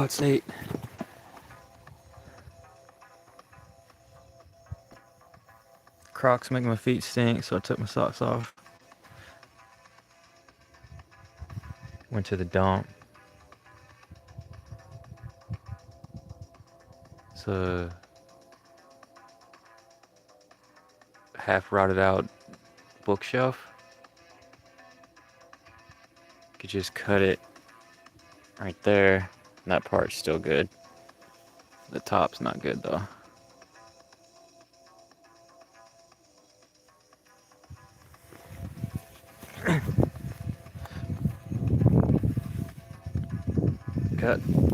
it's 8. Crocs make my feet stink, so I took my socks off. Went to the dump. It's a half rotted out bookshelf. You could just cut it right there. And that part's still good. The top's not good though.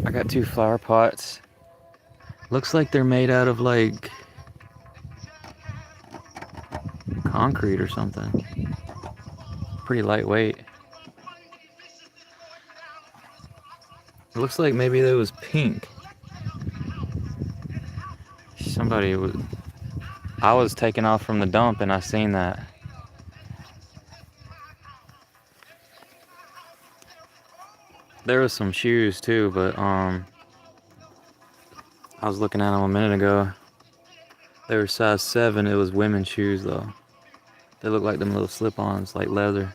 I got 2 flower pots. Looks like they're made out of like concrete or something. Pretty lightweight. It looks like maybe it was pink. I was taking off from the dump and I seen that. There was some shoes too, but I was looking at them a minute ago. They were size 7. It was women's shoes though. They look like them little slip-ons, like leather.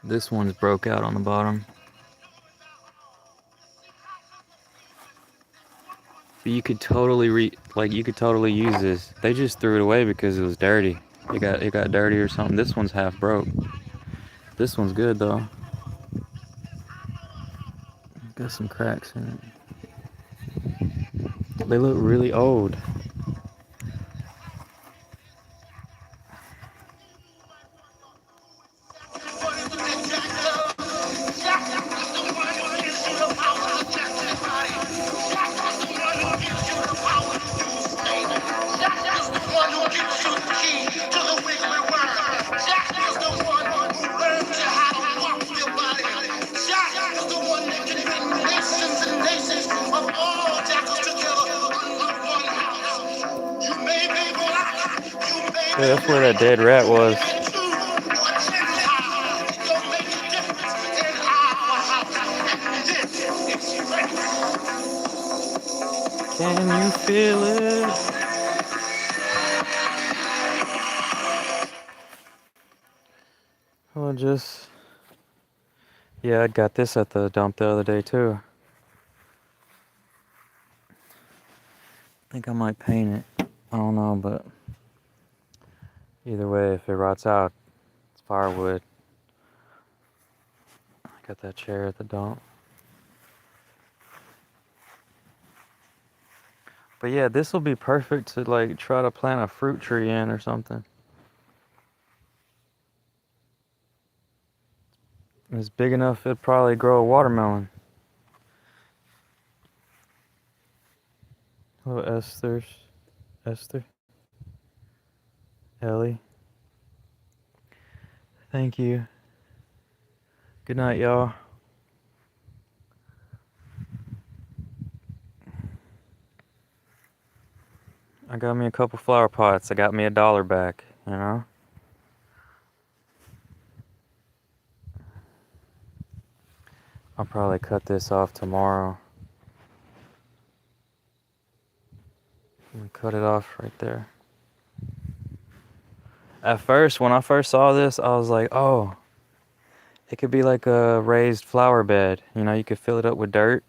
This one's broke out on the bottom. But you could totally use this. They just threw it away because it was dirty. It got dirty or something. This one's half broke. This one's good though. Got some cracks in it. They look really old. Yeah, that's where that dead rat was. Can you feel it? Well, yeah, I got this at the dump the other day too. I think I might paint it. I don't know, but either way, if it rots out, it's firewood. I got that chair at the dump. But yeah, this will be perfect to like try to plant a fruit tree in or something. It's big enough it'd probably grow a watermelon. Oh, Esther, Ellie. Thank you. Good night, y'all. I got me a couple flower pots. I got me $1 back, you know? I'll probably cut this off tomorrow. I'm gonna cut it off right there. At first, when I first saw this, I was like, oh, it could be like a raised flower bed. You know, you could fill it up with dirt.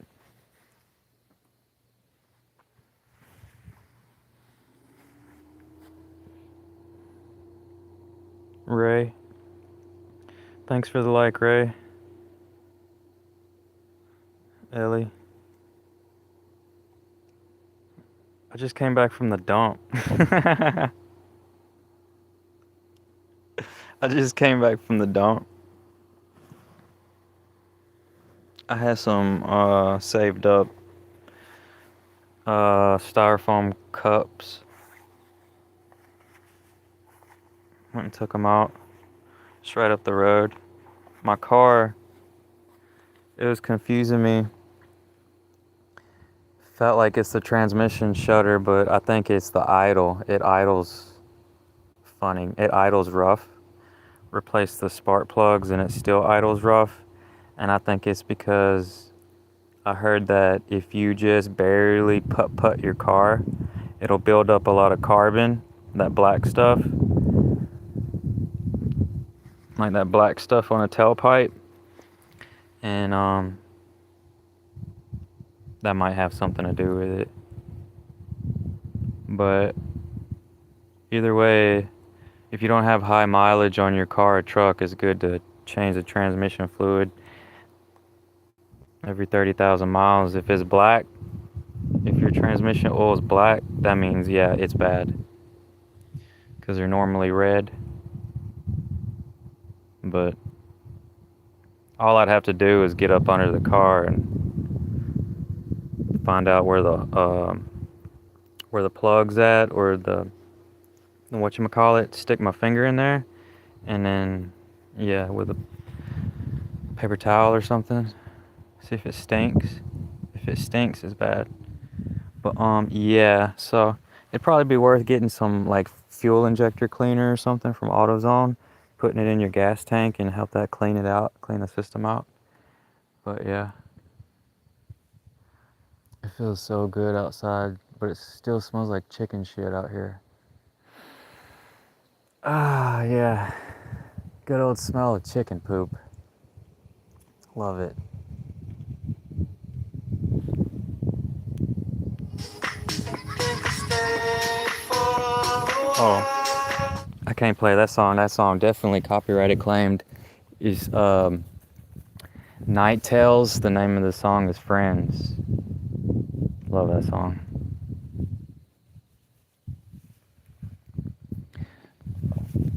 Ray. Thanks for the like, Ray. Ellie. I just came back from the dump. I just came back from the dump. I had some saved up styrofoam cups. Went and took them out. Just right up the road. My car, it was confusing me. Felt like it's the transmission shutter, but I think it's the idle. It idles funny. It idles rough. Replace the spark plugs and it still idles rough. And I think it's because I heard that if you just barely put your car, it'll build up a lot of carbon, that black stuff, like that black stuff on a tailpipe, and that might have something to do with it. But either way, if you don't have high mileage on your car or truck, it's good to change the transmission fluid every 30,000 miles. If it's black, if your transmission oil is black, that means, yeah, it's bad. Because they're normally red. But all I'd have to do is get up under the car and find out where the plug's at, or the whatchamacallit, stick my finger in there, and then, yeah, with a paper towel or something, see if it stinks. If it stinks, it's bad. But yeah, so it'd probably be worth getting some like fuel injector cleaner or something from AutoZone, putting it in your gas tank and help that clean it out, clean the system out. But yeah, it feels so good outside, but it still smells like chicken shit out here. Ah, yeah, good old smell of chicken poop. Love it. Oh, I can't play that song. That song definitely copyrighted claimed. Is Night Tales. The name of the song is Friends. Love that song.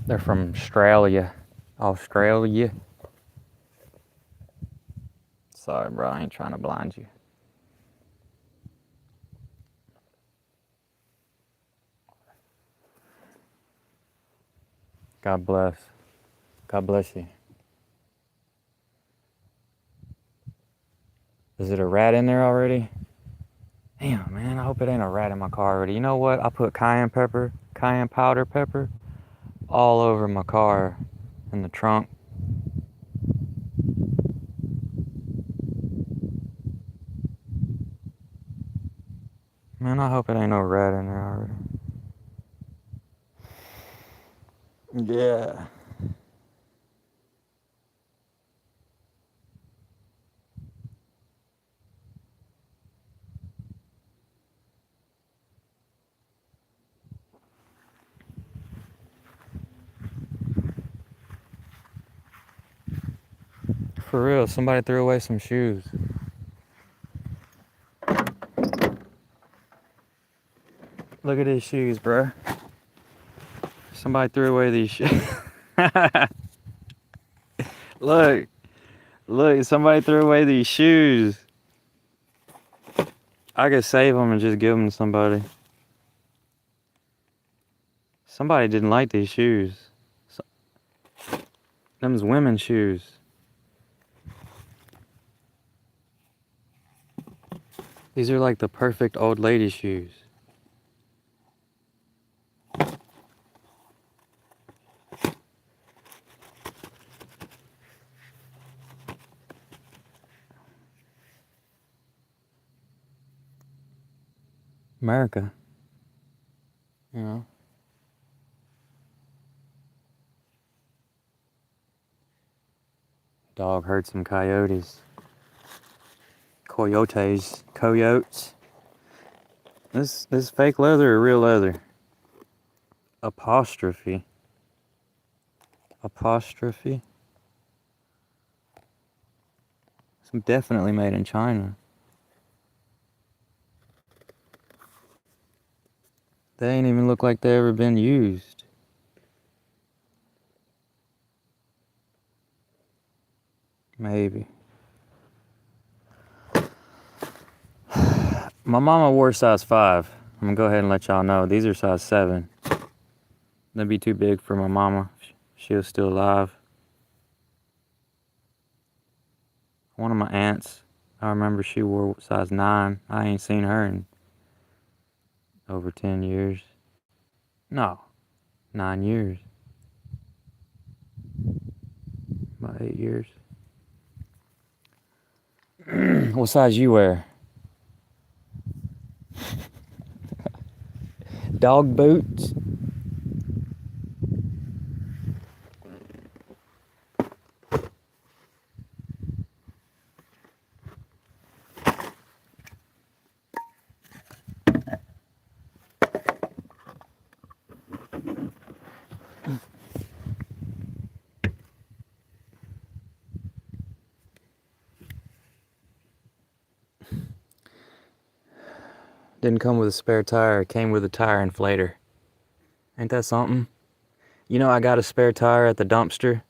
They're from Australia. Australia. Sorry, bro. I ain't trying to blind you. God bless. God bless you. Is it a rat in there already? Damn, man. I hope it ain't a rat in my car already. You know what? I put cayenne powder pepper, all over my car in the trunk. Man, I hope it ain't no rat in there already. Yeah. For real, somebody threw away some shoes. Look at these shoes, bro. Somebody threw away these shoes. Look, somebody threw away these shoes. I could save them and just give them to somebody. Somebody didn't like these shoes. Them's women's shoes. These are like the perfect old lady shoes. America. You know? Dog heard some coyotes. Coyotes. This fake leather or real leather? Apostrophe. Some definitely made in China. They ain't even look like they ever been used. Maybe. My mama wore size 5. I'm gonna go ahead and let y'all know. These are size 7. That'd be too big for my mama. She was still alive. One of my aunts, I remember she wore size 9. I ain't seen her in over 10 years. No, 9 years. About 8 years. What size you wear? Dog boots? Didn't come with a spare tire, it came with a tire inflator. Ain't that something? You know, I got a spare tire at the dumpster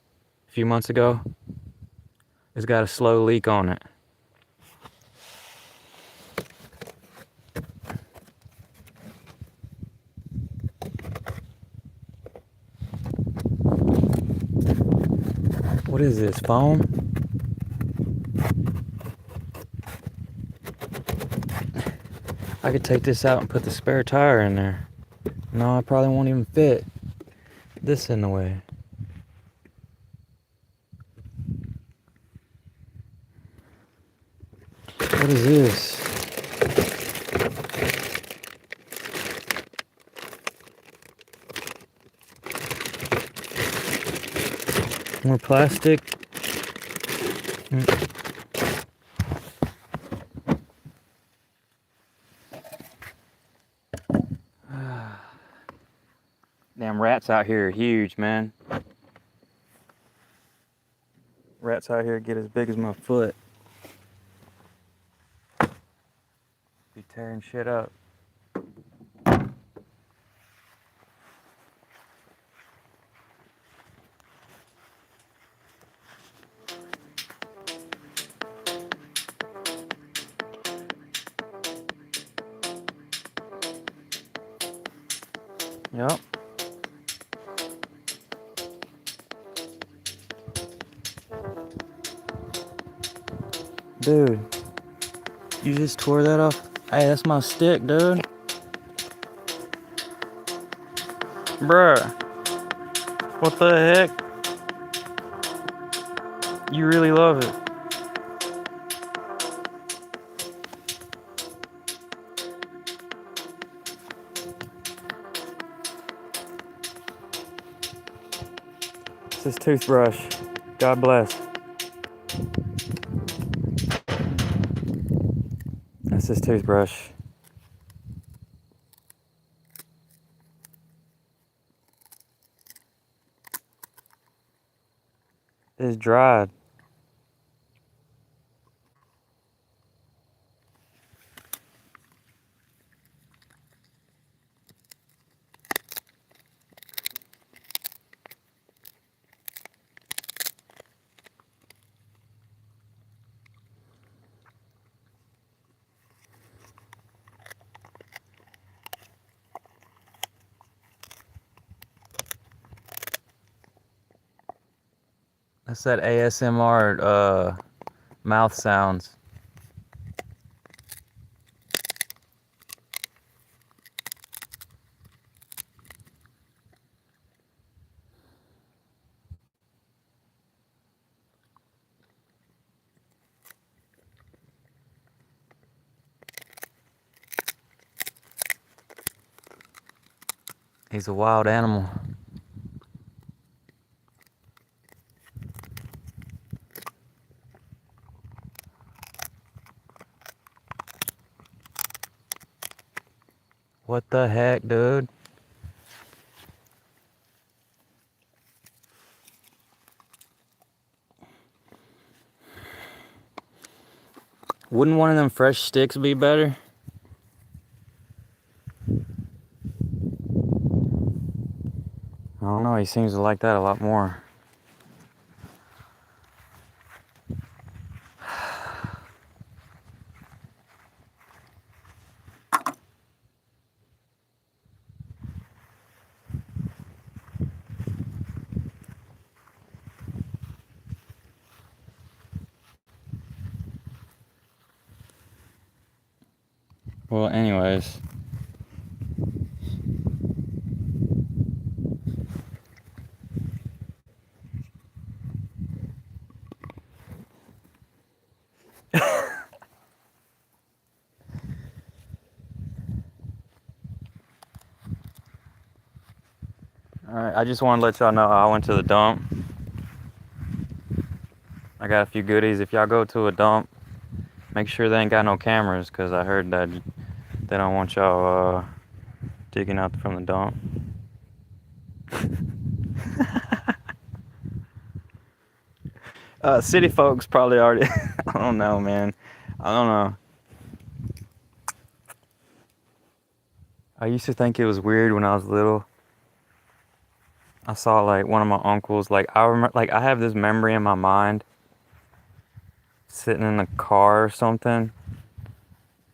a few months ago. It's got a slow leak on it. What is this, foam? I could take this out and put the spare tire in there. No, it probably won't even fit. This in the way. What is this? More plastic. Damn rats out here are huge, man. Rats out here get as big as my foot. Be tearing shit up. Yep. Dude, you just tore that off? Hey, that's my stick, dude. Bruh, what the heck? You really love it. It's his toothbrush. God bless. That's his toothbrush. It's dried. That's that ASMR mouth sounds. He's a wild animal. What the heck, dude? Wouldn't one of them fresh sticks be better? I don't know, he seems to like that a lot more. Well, anyways. Alright, I just want to let y'all know I went to the dump. I got a few goodies. If y'all go to a dump, make sure they ain't got no cameras, because I heard that they don't want y'all digging out from the dump. City folks probably already... I don't know, man. I don't know. I used to think it was weird when I was little. I saw like one of my uncles, like I remember, like I have this memory in my mind, sitting in a car or something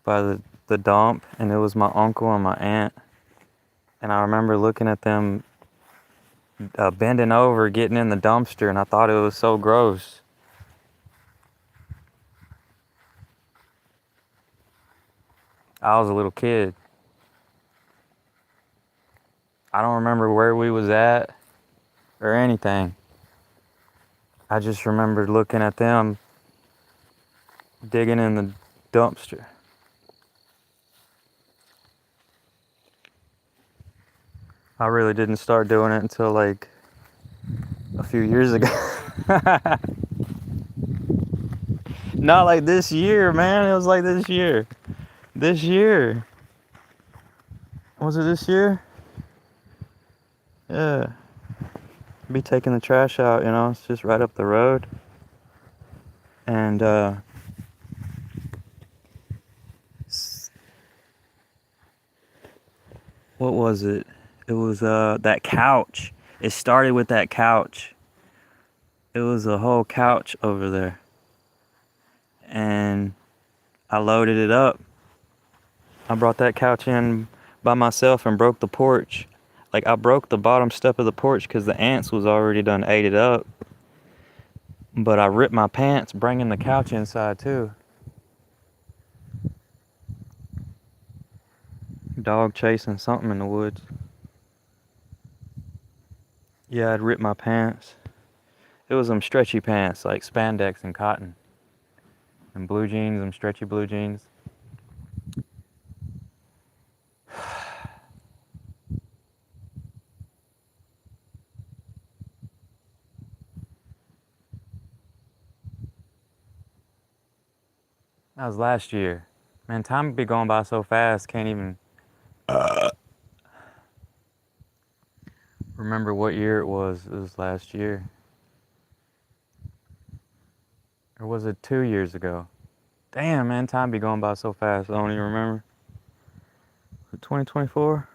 by the dump, and it was my uncle and my aunt, and I remember looking at them bending over, getting in the dumpster, and I thought it was so gross. I was a little kid. I don't remember where we was at or anything. I just remember looking at them digging in the dumpster. I really didn't start doing it until like a few years ago. Not like this year, man. It was like this year. This year. Was it this year? Yeah. Be taking the trash out, you know, it's just right up the road. And what was it? It was that couch. It started with that couch. It was a whole couch over there. And I loaded it up. I brought that couch in by myself and broke the porch. Like, I broke the bottom step of the porch because the ants was already done ate it up. But I ripped my pants bringing the couch inside too. Dog chasing something in the woods. Yeah, I'd ripped my pants. It was them stretchy pants, like spandex and cotton. And blue jeans, them stretchy blue jeans. That was last year. Man, time be going by so fast, can't even remember what year it was. It was last year. Or was it 2 years ago? Damn, man, time be going by so fast, I don't even remember. 2024?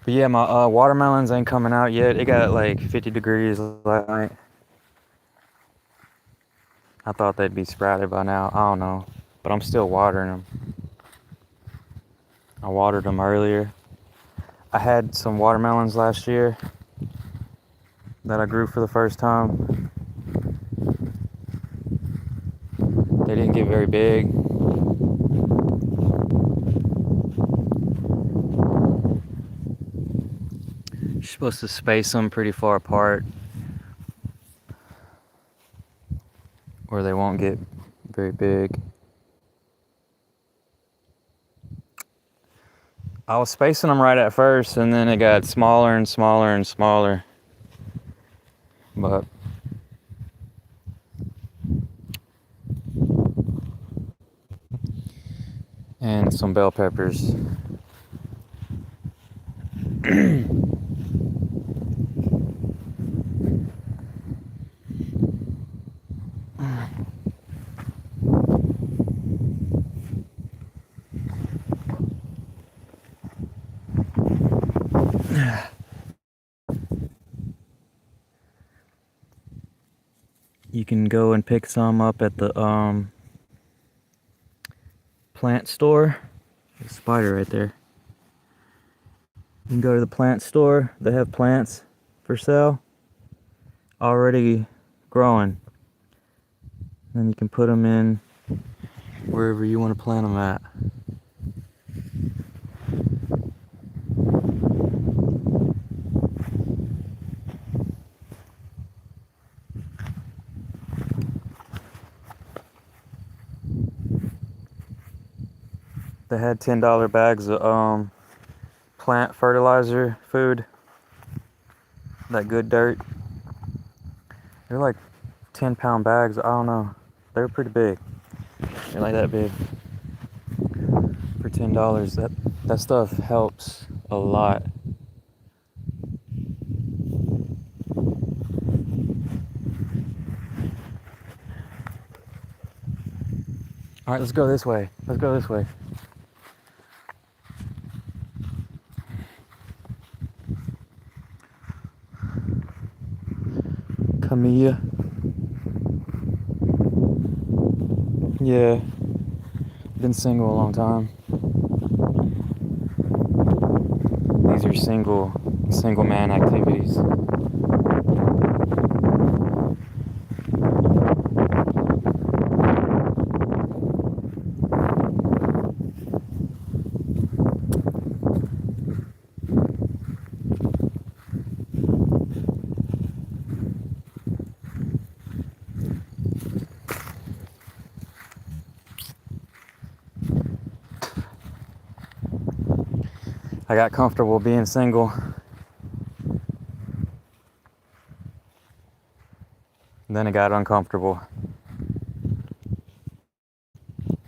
But yeah, my watermelons ain't coming out yet. It got like 50 degrees last night. I thought they'd be sprouted by now. I don't know. But I'm still watering them. I watered them earlier. I had some watermelons last year that I grew for the first time. They didn't get very big. You're supposed to space them pretty far apart or they won't get very big. I was spacing them right at first, and then it got smaller and smaller and smaller. But and some bell peppers. You can go and pick some up at the plant store. There's a spider right there. You can go to the plant store. They have plants for sale already growing. Then you can put them in wherever you want to plant them at. They had $10 bags of plant fertilizer food. That good dirt. They're like 10-pound bags. I don't know. They're pretty big. They're like that big. For $10. That stuff helps a lot. All right, let's go this way. Let's go this way. Camilla. Yeah, been single a long time. These are single man activities. I got comfortable being single. Then it got uncomfortable.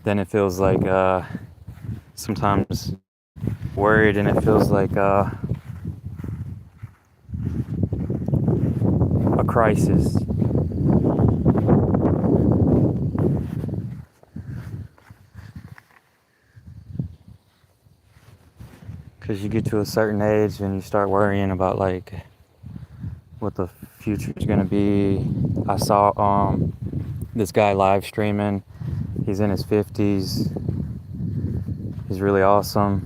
Then it feels like sometimes worried, and it feels like a crisis. Because you get to a certain age and you start worrying about like what the future is going to be. I saw this guy live streaming. He's in his 50s. He's really awesome.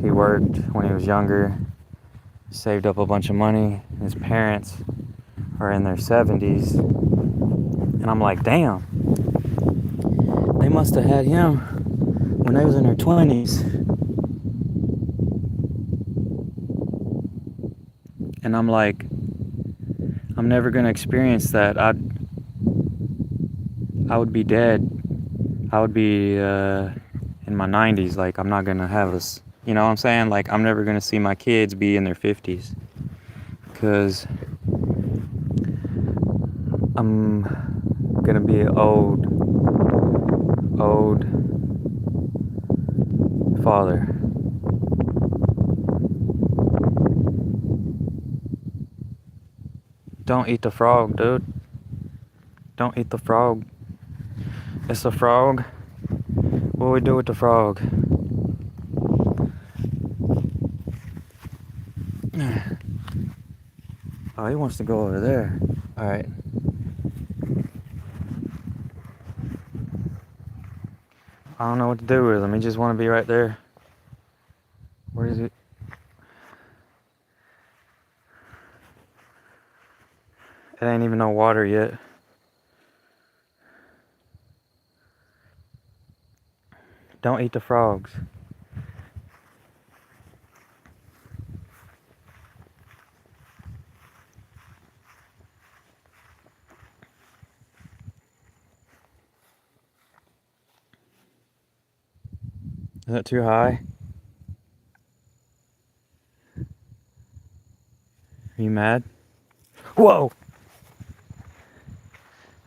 He worked when he was younger, saved up a bunch of money. His parents are in their 70s. And I'm like, damn, they must have had him when they was in their 20s. And I'm like, I'm never going to experience that. I would be dead. I would be in my 90s. Like, I'm not going to have this. You know what I'm saying? Like, I'm never going to see my kids be in their 50s. Because I'm going to be an old father. Don't eat the frog, dude. Don't eat the frog. It's a frog. What do we do with the frog? Oh, he wants to go over there. All right. I don't know what to do with him. He just want to be right there. Where is it? It ain't even no water yet. Don't eat the frogs. Is that too high? Are you mad? Whoa!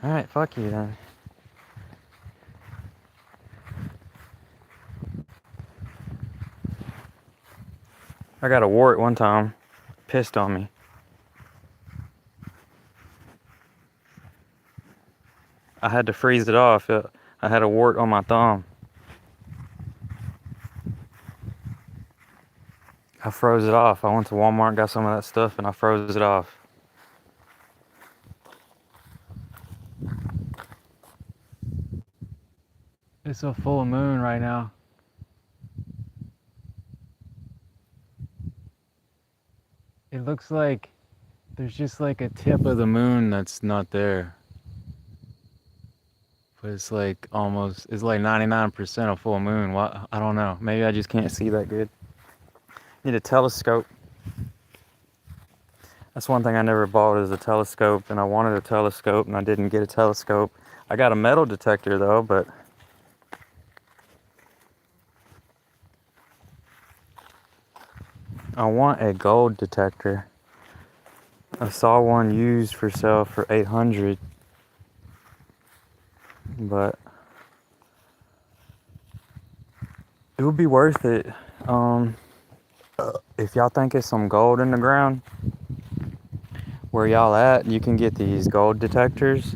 Alright, fuck you then. I got a wart one time. Pissed on me. I had to freeze it off. I had a wart on my thumb. I froze it off. I went to Walmart and got some of that stuff and I froze it off. It's a full moon right now. It looks like there's just like a tip of the moon that's not there. But it's like almost, it's like 99% of full moon. What? I don't know. Maybe I just can't see that good. Need a telescope. That's one thing I never bought is a telescope, and I wanted a telescope and I didn't get a telescope. I got a metal detector though, but I want a gold detector. I saw one used for sale for 800, but it would be worth it. If y'all think it's some gold in the ground, where y'all at, you can get these gold detectors.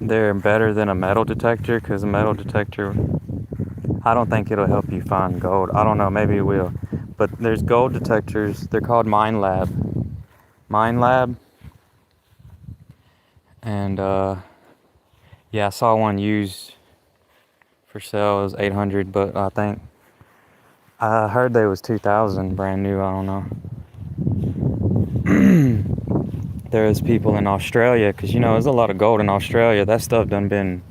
They're better than a metal detector, because a metal detector, I don't think it'll help you find gold. I don't know, maybe it will. But there's gold detectors. They're called Mine Lab. Mine Lab. And yeah, I saw one used for sale. It was 800, but I heard they was 2,000 brand new. I don't know. There's people in Australia, because there's a lot of gold in Australia. That stuff done been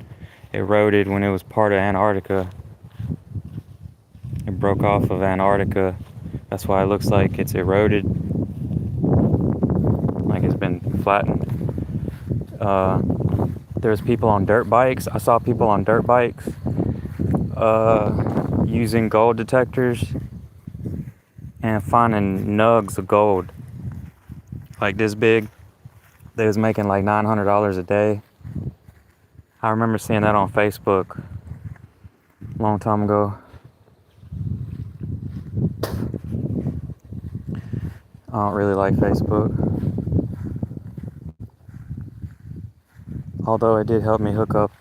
eroded when it was part of Antarctica. It broke off of Antarctica. That's why it looks like it's eroded, like it's been flattened. There's people on dirt bikes. I saw people on dirt bikes using gold detectors and finding nugs of gold like this big. They was making like $900 a day. I remember seeing that on Facebook a long time ago. I don't really like Facebook, although it did help me hook up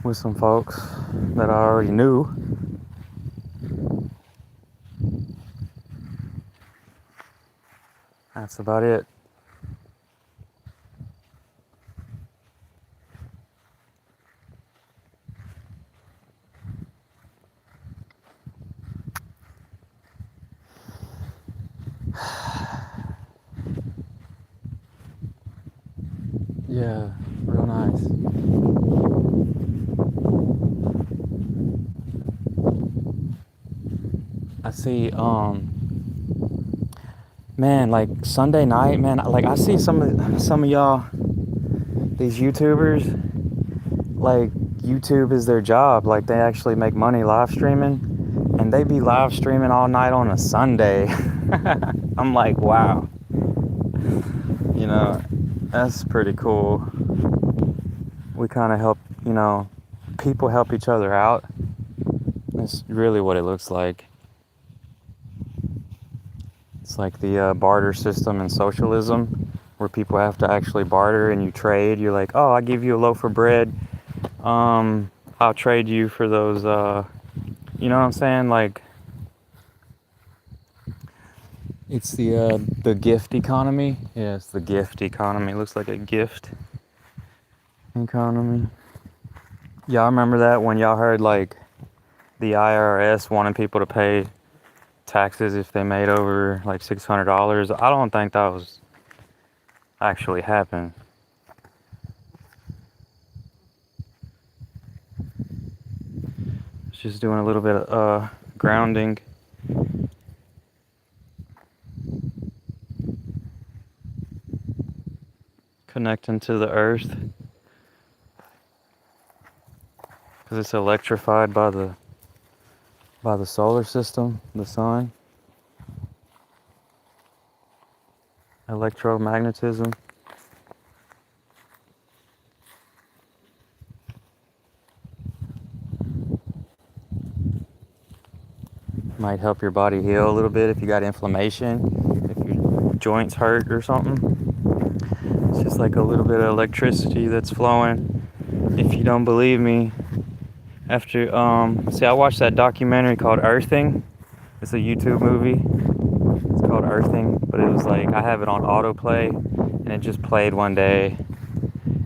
with some folks that I already knew. That's about it. Yeah, real nice. I see, man, like Sunday night, man, like I see some of y'all, these YouTubers, like YouTube is their job. Like they actually make money live streaming, and they be live streaming all night on a Sunday. I'm like, wow, that's pretty cool. We kind of help, people help each other out. That's really what it looks like. It's like the barter system in socialism, where people have to actually barter and you trade. You're like, oh, I give you a loaf of bread. I'll trade you for those, you know what I'm saying? Like, it's the gift economy. Yeah, it's the gift economy. It looks like a gift economy. Y'all remember that when y'all heard like the IRS wanting people to pay taxes if they made over like $600? I don't think that was actually happened. It's just doing a little bit of grounding. Connecting to the earth, because it's electrified by the solar system, the sun. Electromagnetism. Might help your body heal a little bit if you got inflammation, if your joints hurt or something. It's just like a little bit of electricity that's flowing. If you don't believe me, after I watched that documentary called Earthing. It's a YouTube movie. It's called Earthing, but it was like I have it on autoplay, and it just played one day,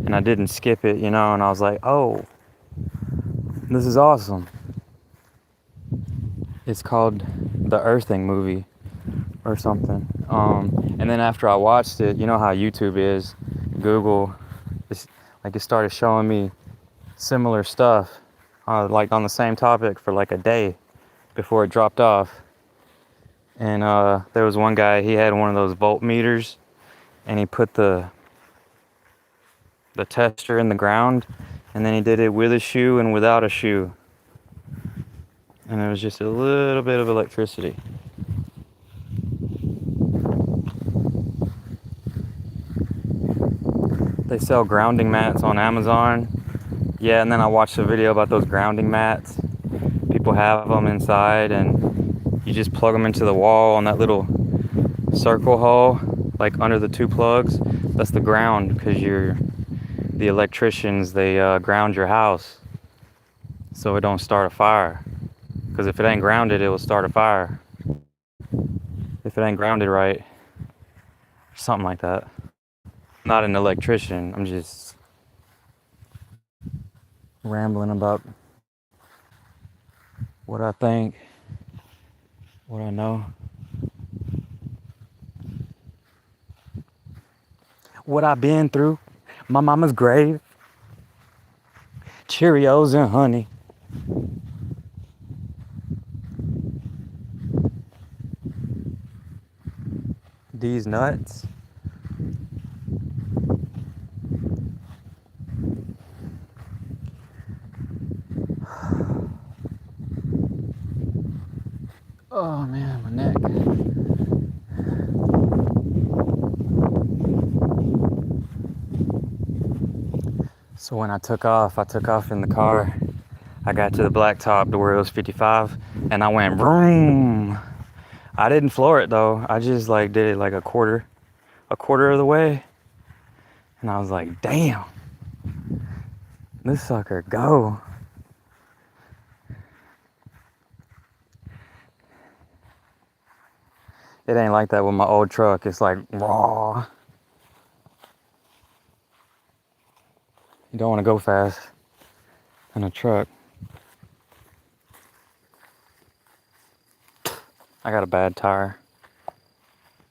and I didn't skip it, and I was like, oh, this is awesome. It's called the Earthing movie or something. And then after I watched it, you know how YouTube is, Google, it started showing me similar stuff, like on the same topic for like a day before it dropped off. And there was one guy, he had one of those voltmeters, and he put the tester in the ground, and then he did it with a shoe and without a shoe. And it was just a little bit of electricity. They sell grounding mats on Amazon. Yeah, and then I watched a video about those grounding mats. People have them inside, and you just plug them into the wall on that little circle hole, like under the two plugs. That's the ground, because the electricians, they ground your house so it don't start a fire. Because if it ain't grounded, it will start a fire. If it ain't grounded right, something like that. I'm not an electrician. I'm just rambling about what I think, what I know, what I've been through. My mama's grave, Cheerios and honey. These nuts. Oh man, my neck. So when I took off in the car. I got to the blacktop to where it was 55, and I went vroom. I didn't floor it though. I just like did it like a quarter of the way, and I was like, damn, this sucker go. It ain't like that with my old truck. It's like raw. You don't want to go fast in a truck. I got a bad tire.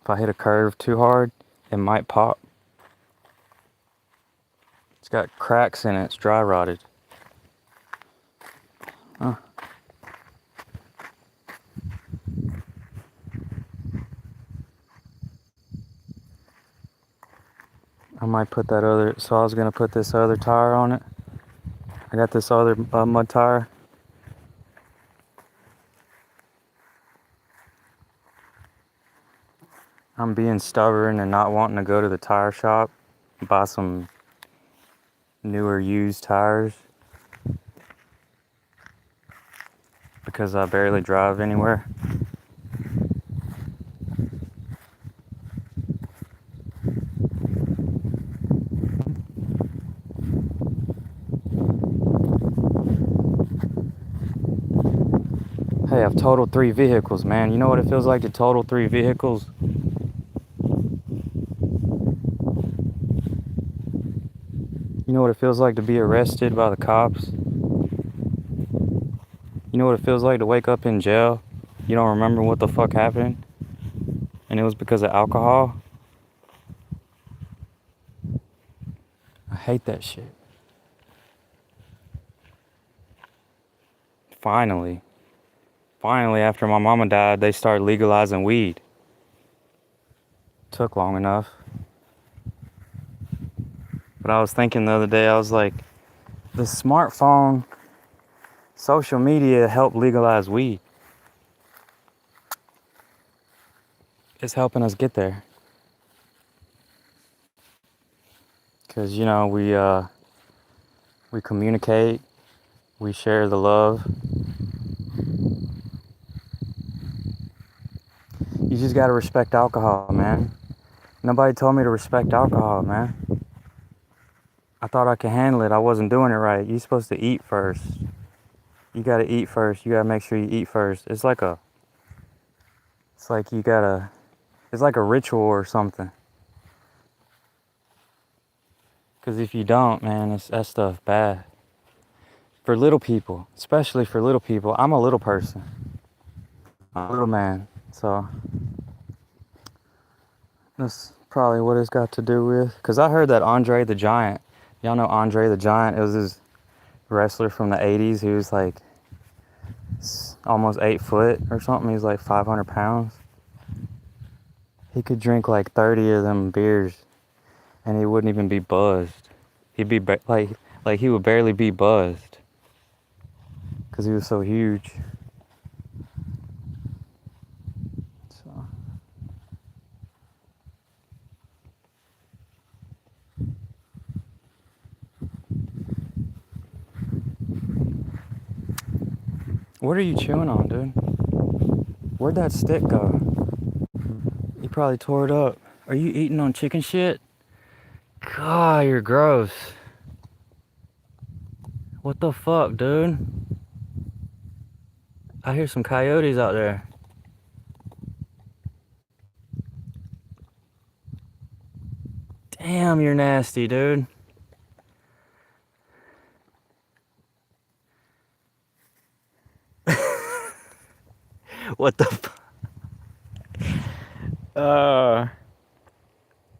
If I hit a curve too hard, it might pop. It's got cracks in it. It's dry rotted. Huh. I might put that other, so I was gonna put this other tire on it. I got this other mud tire. I'm being stubborn and not wanting to go to the tire shop and buy some newer used tires because I barely drive anywhere. Hey, I've totaled 3 vehicles, man. You know what it feels like to total 3 vehicles? You know what it feels like to be arrested by the cops? You know what it feels like to wake up in jail? You don't remember what the fuck happened? And it was because of alcohol? I hate that shit. Finally, after my mama died, they started legalizing weed. Took long enough. But I was thinking the other day, I was like, the smartphone, social media helped legalize weed. It's helping us get there. Because, you know, we communicate, we share the love. You just gotta respect alcohol, man. Nobody told me to respect alcohol, man. I thought I could handle it. I wasn't doing it right. You're supposed to eat first. You gotta eat first. You gotta make sure you eat first. It's like a ritual or something. Because if you don't, man, that stuff bad. For little people, especially for little people. I'm a little person. I'm a little man. So that's probably what it's got to do with. Because I heard that Andre the Giant, y'all know Andre the Giant? It was this wrestler from the 80s. He was like almost 8 foot or something. He was like 500 pounds. He could drink like 30 of them beers and he wouldn't even be buzzed. He'd be like he would barely be buzzed because he was so huge. So What are you chewing on, dude? Where'd that stick go? You probably tore it up. Are you eating on chicken shit? God, you're gross. What the fuck, dude? I hear some coyotes out there. Damn, you're nasty, dude. What the fuck?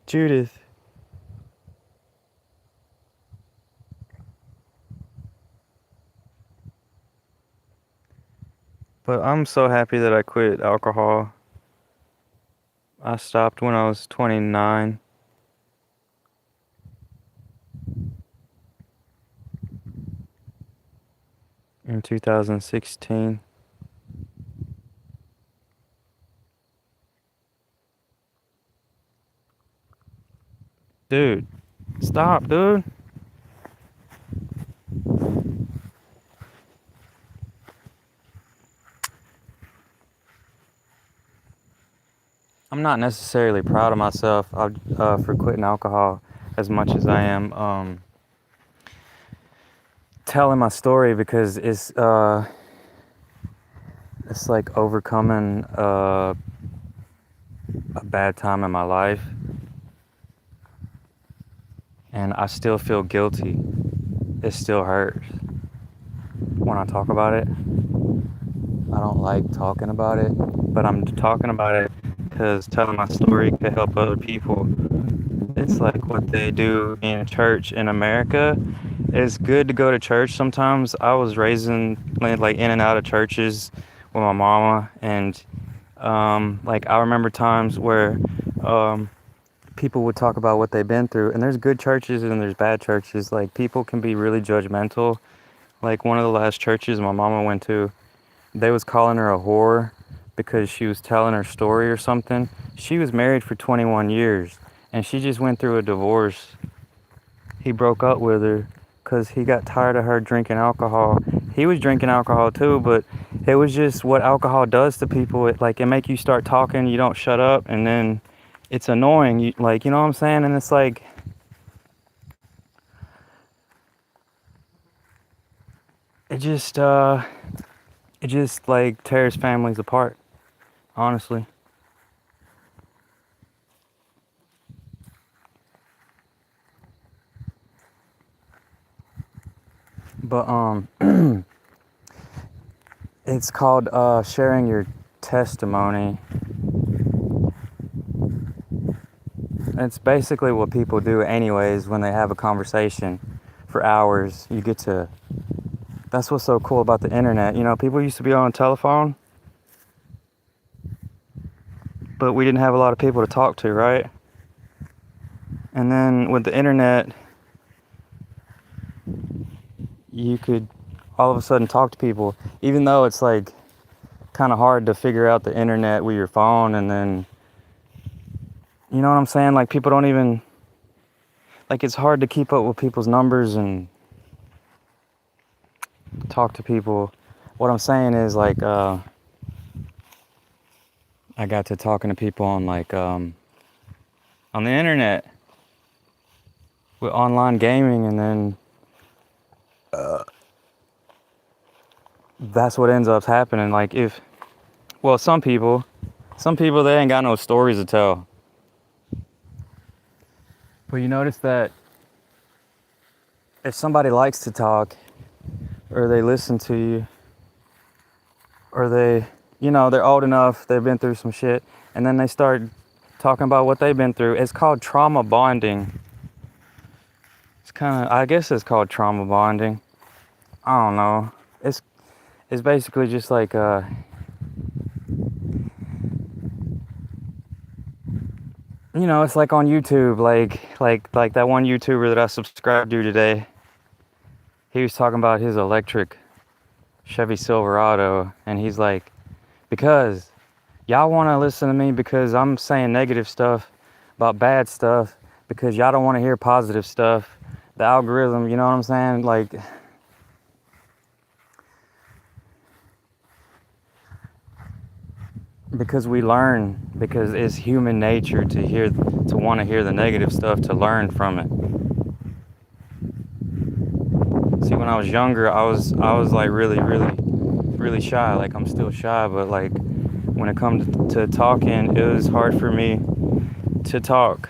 Judith. But I'm so happy that I quit alcohol. I stopped when I was 29. In 2016. Dude, stop, dude. I'm not necessarily proud of myself for quitting alcohol as much as I am telling my story, because it's like overcoming a bad time in my life, and I still feel guilty. It still hurts when I talk about it. I don't like talking about it, but I'm talking about it because telling my story could help other people. It's like what they do in church in America. It's good to go to church sometimes. I was raised in, like, in and out of churches with my mama, and like, I remember times where people would talk about what they've been through, and there's good churches and there's bad churches. Like, people can be really judgmental. Like, one of the last churches my mama went to, they was calling her a whore because she was telling her story or something. She was married for 21 years, and she just went through a divorce. He broke up with her because he got tired of her drinking alcohol. He was drinking alcohol too, but it was just what alcohol does to people. It make you start talking, you don't shut up, and then it's annoying. You know what I'm saying? And it's like, it just like tears families apart, honestly. But it's called sharing your testimony. It's basically what people do anyways when they have a conversation for hours. That's what's so cool about the internet. You know, people used to be on a telephone, but we didn't have a lot of people to talk to, right? And then with the internet, you could all of a sudden talk to people, even though it's like kind of hard to figure out the internet with your phone. And then, you know what I'm saying? Like, people don't even, like, it's hard to keep up with people's numbers and talk to people. What I'm saying is, like, I got to talking to people on, like, on the internet with online gaming, and then that's what ends up happening. Like, some people, they ain't got no stories to tell. But you notice that if somebody likes to talk, or they listen to you, or they're old enough, they've been through some shit, and then they start talking about what they've been through. It's called trauma bonding. I guess it's called trauma bonding. I don't know. It's basically just like it's like on YouTube, like that one YouTuber that I subscribed to today. He was talking about his electric Chevy Silverado, and he's like, because y'all want to listen to me because I'm saying negative stuff about bad stuff, because y'all don't want to hear positive stuff. The algorithm, you know what I'm saying? Like, because we learn, because it's human nature to want to hear the negative stuff, to learn from it. See, when I was younger, I was like really shy. Like, I'm still shy, but like when it comes to talking, it was hard for me to talk.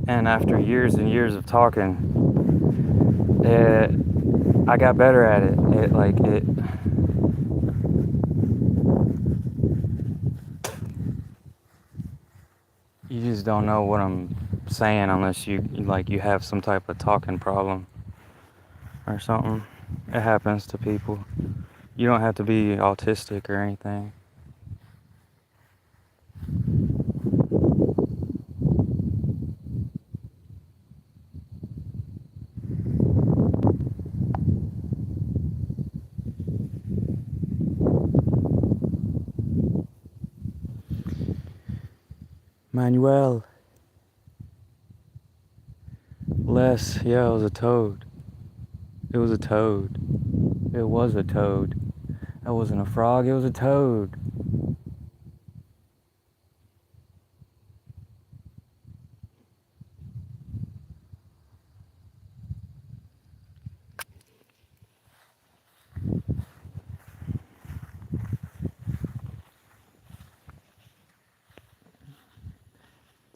And after years and years of talking, I got better at it. You just don't know what I'm saying unless you have some type of talking problem or something. It happens to people. You don't have to be autistic or anything. Manuel. Les, yeah, it was a toad. It was a toad. It was a toad. That wasn't a frog, it was a toad.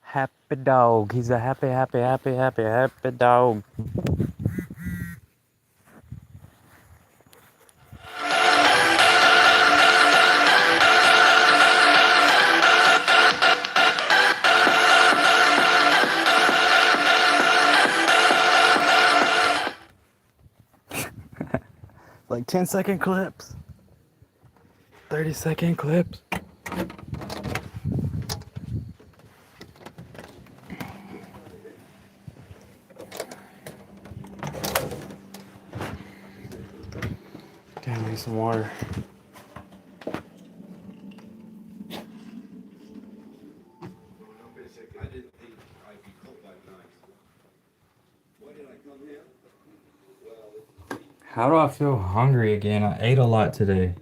Happy dog. He's a happy dog. Like 10-second clips. 30-second clips. Damn, I need some water. How do I feel hungry again? I ate a lot today.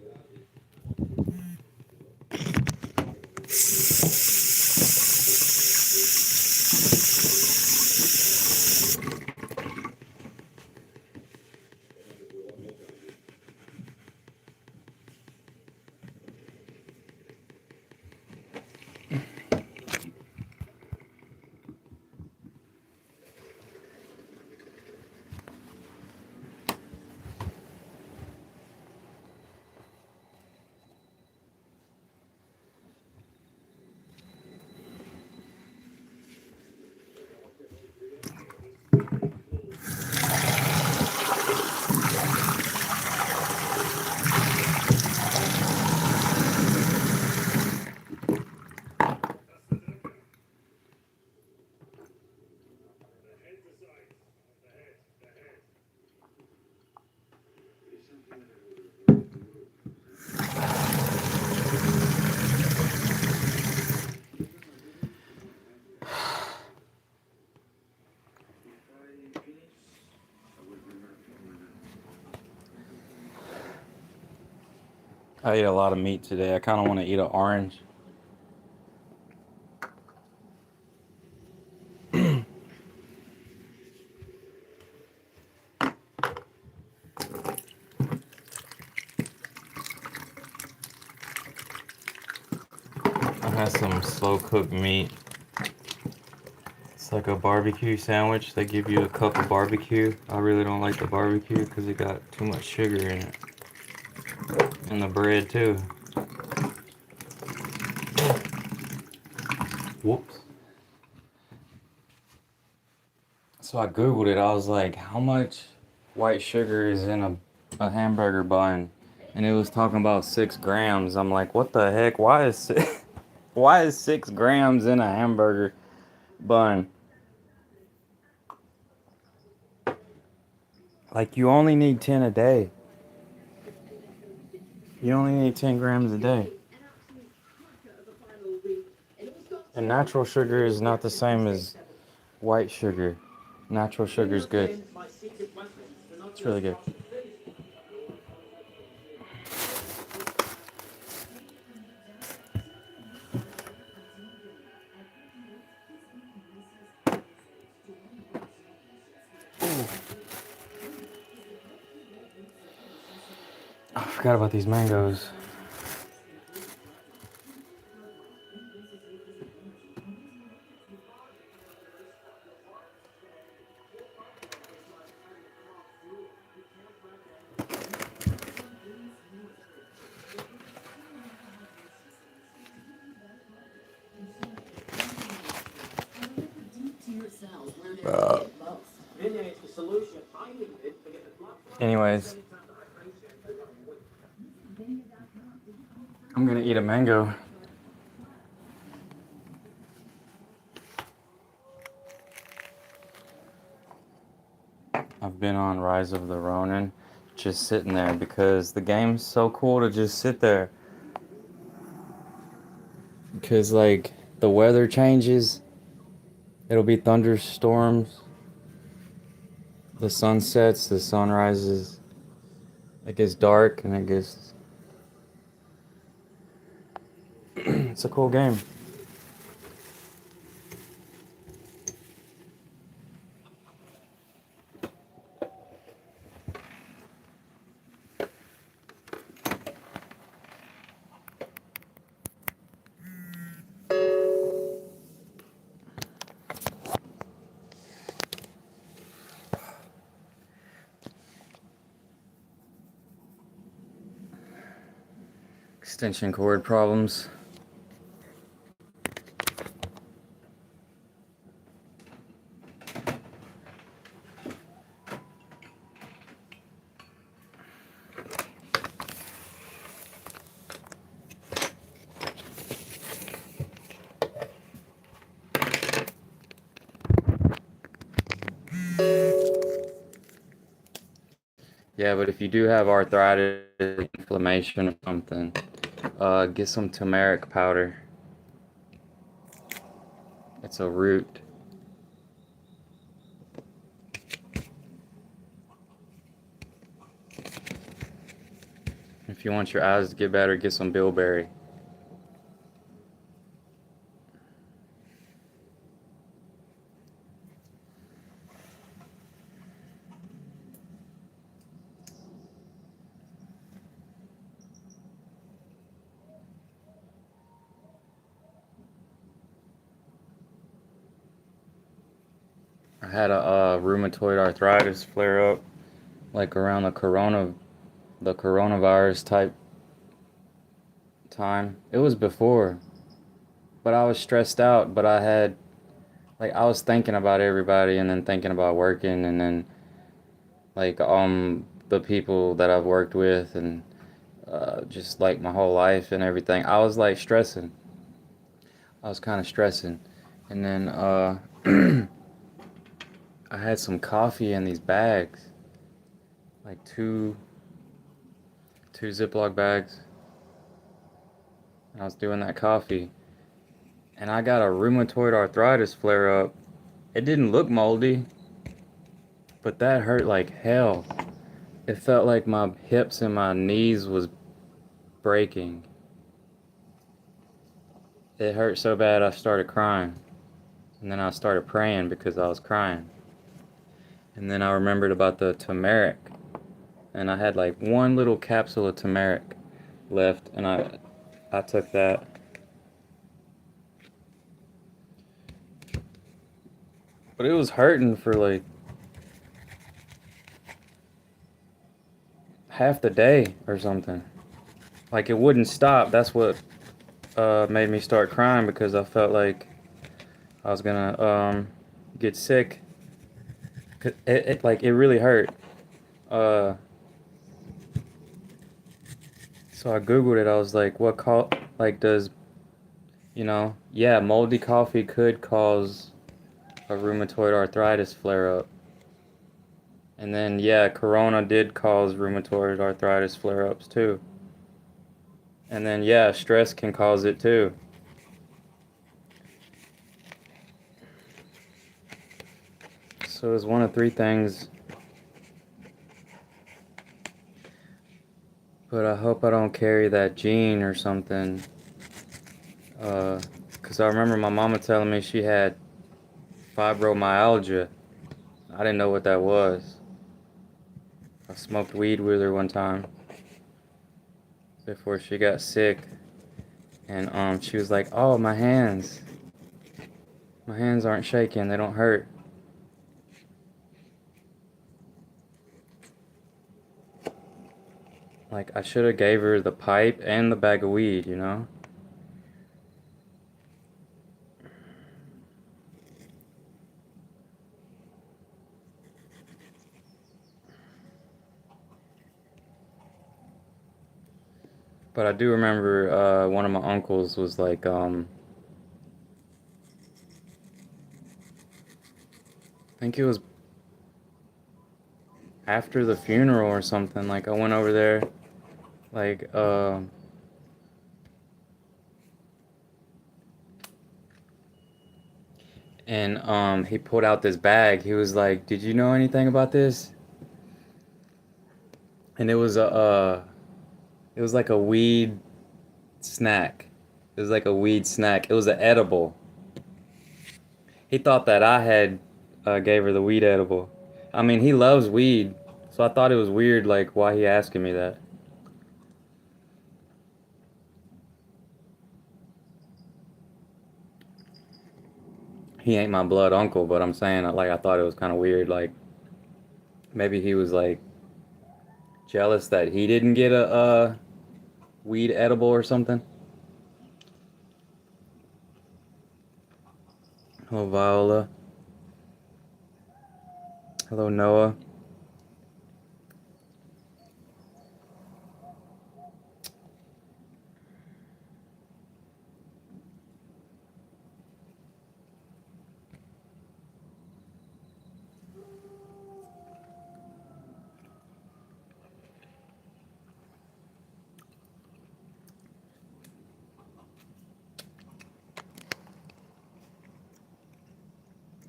I ate a lot of meat today. I kind of want to eat an orange. I had some slow cooked meat. It's like a barbecue sandwich. They give you a cup of barbecue. I really don't like the barbecue because it got too much sugar in it. And the bread too. Whoops. So I Googled it. I was like, how much white sugar is in a hamburger bun? And it was talking about 6 grams. I'm like, what the heck? Why is 6 grams in a hamburger bun? Like, you only need 10 a day. You only need 10 grams a day. And natural sugar is not the same as white sugar. Natural sugar is good. It's really good. Oh, I forgot about these mangoes. Anyways, I'm gonna eat a mango. I've been on Rise of the Ronin, just sitting there because the game's so cool to just sit there. Because, like, the weather changes, it'll be thunderstorms, the sun sets, the sun rises, it gets dark, and it gets. It's a cool game. Extension cord problems. Yeah, but if you do have arthritis, inflammation, or something, get some turmeric powder. It's a root. If you want your eyes to get better, get some bilberry. I had a rheumatoid arthritis flare up, like around the coronavirus type time. It was before, but I was stressed out. But I was thinking about everybody, and then thinking about working, and then like the people that I've worked with, and just like my whole life and everything. I was like stressing. I was kind of stressing, and then I had some coffee in these bags, like two Ziploc bags. And I was doing that coffee, and I got a rheumatoid arthritis flare up. It didn't look moldy, but that hurt like hell. It felt like my hips and my knees was breaking. It hurt so bad I started crying. And then I started praying because I was crying. And then I remembered about the turmeric. And I had like one little capsule of turmeric left, and I took that. But it was hurting for like half the day or something. Like it wouldn't stop. That's what made me start crying, because I felt like I was gonna get sick. It really hurt. Uh, so I googled it. I was like, does yeah, moldy coffee could cause a rheumatoid arthritis flare up. And then yeah, Corona did cause rheumatoid arthritis flare ups too. And then yeah, stress can cause it too. So it was one of three things, but I hope I don't carry that gene or something. 'Cause I remember my mama telling me she had fibromyalgia. I didn't know what that was. I smoked weed with her one time before she got sick, and she was like, "Oh, my hands aren't shaking. They don't hurt." Like I should have gave her the pipe and the bag of weed, you know? But I do remember one of my uncles was like, I think it was after the funeral or something. Like I went over there, like, and he pulled out this bag. He was like, "Did you know anything about this?" And it was like a weed snack. It was like a weed snack. It was an edible. He thought that I had gave her the weed edible. I mean, he loves weed, so I thought it was weird, like why he asking me that. He ain't my blood uncle, but I'm saying like I thought it was kind of weird. Like maybe he was like jealous that he didn't get a weed edible or something. Hello, Viola. Hello, Noah.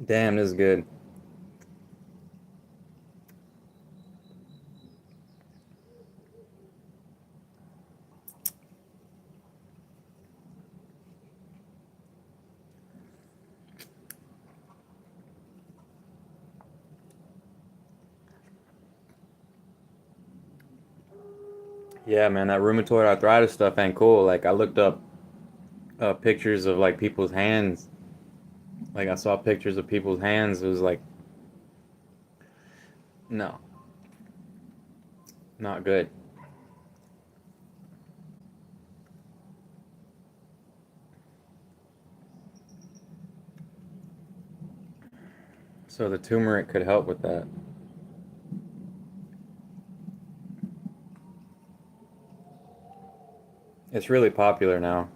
Damn, this is good. Yeah, man, that rheumatoid arthritis stuff ain't cool. Like I looked up pictures of like people's hands. Like I saw pictures of people's hands. It was like, no, not good. So the turmeric could help with that. It's really popular now.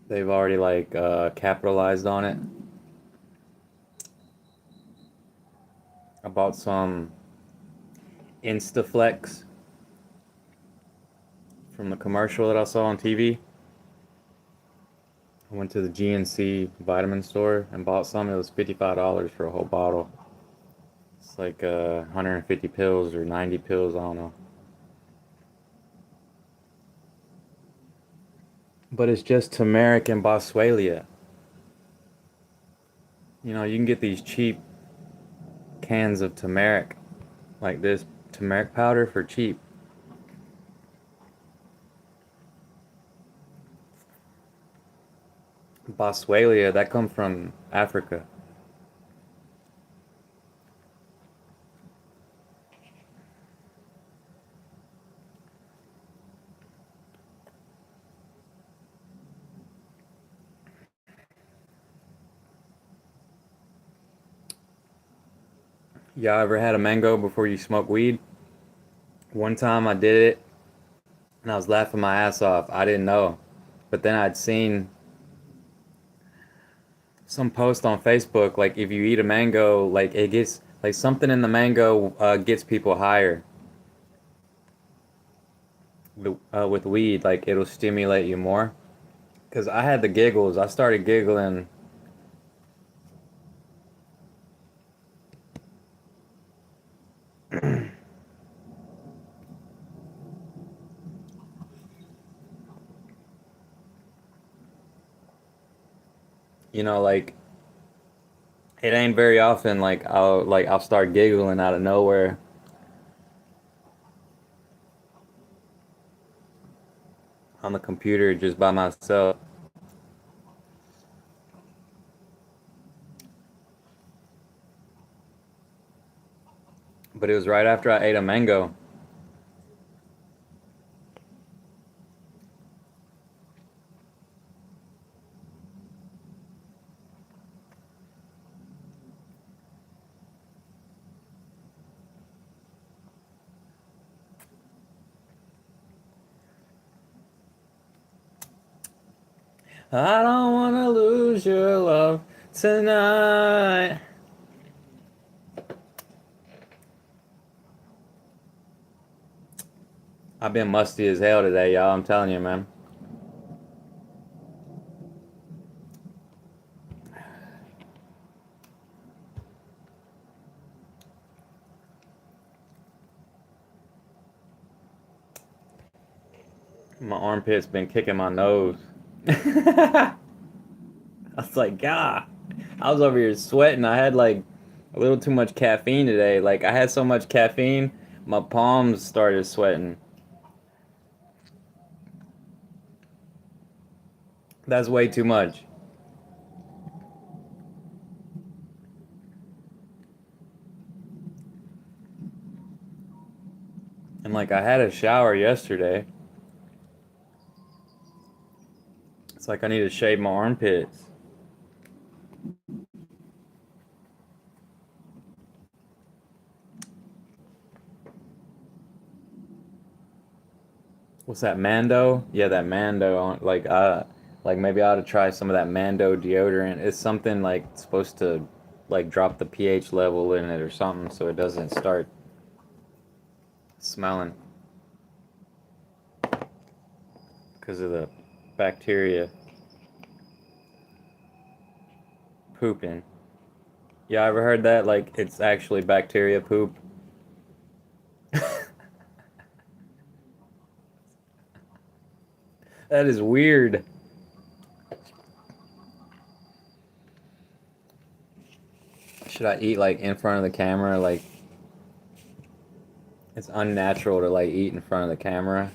They've already like capitalized on it. I bought some Instaflex from the commercial that I saw on TV. I went to the GNC vitamin store and bought some. It was $55 for a whole bottle. It's like 150 pills or 90 pills, I don't know. But it's just turmeric and boswellia. You know, you can get these cheap cans of turmeric, like this turmeric powder for cheap. Boswellia, that come from Africa. Y'all ever had a mango before you smoke weed? One time I did it and I was laughing my ass off. I didn't know. But then I'd seen some post on Facebook like if you eat a mango, like it gets like something in the mango gets people higher with weed, like it'll stimulate you more. Cause I had the giggles. I started giggling. Like it ain't very often I'll start giggling out of nowhere on the computer just by myself. But it was right after I ate a mango. I don't wanna lose your love tonight. I've been musty as hell today, y'all. I'm telling you, man. My armpit's been kicking my nose. I was like, God. I was over here sweating. I had like a little too much caffeine today. Like I had so much caffeine, my palms started sweating. That's way too much. And like I had a shower yesterday. It's like I need to shave my armpits. What's that Mando? Yeah, that Mando. Like maybe I ought to try some of that Mando deodorant. It's something like supposed to like drop the pH level in it or something so it doesn't start smelling because of the bacteria pooping. Yeah, ever heard that? Like it's actually bacteria poop. That is weird. Should I eat like in front of the camera? Like it's unnatural to like eat in front of the camera,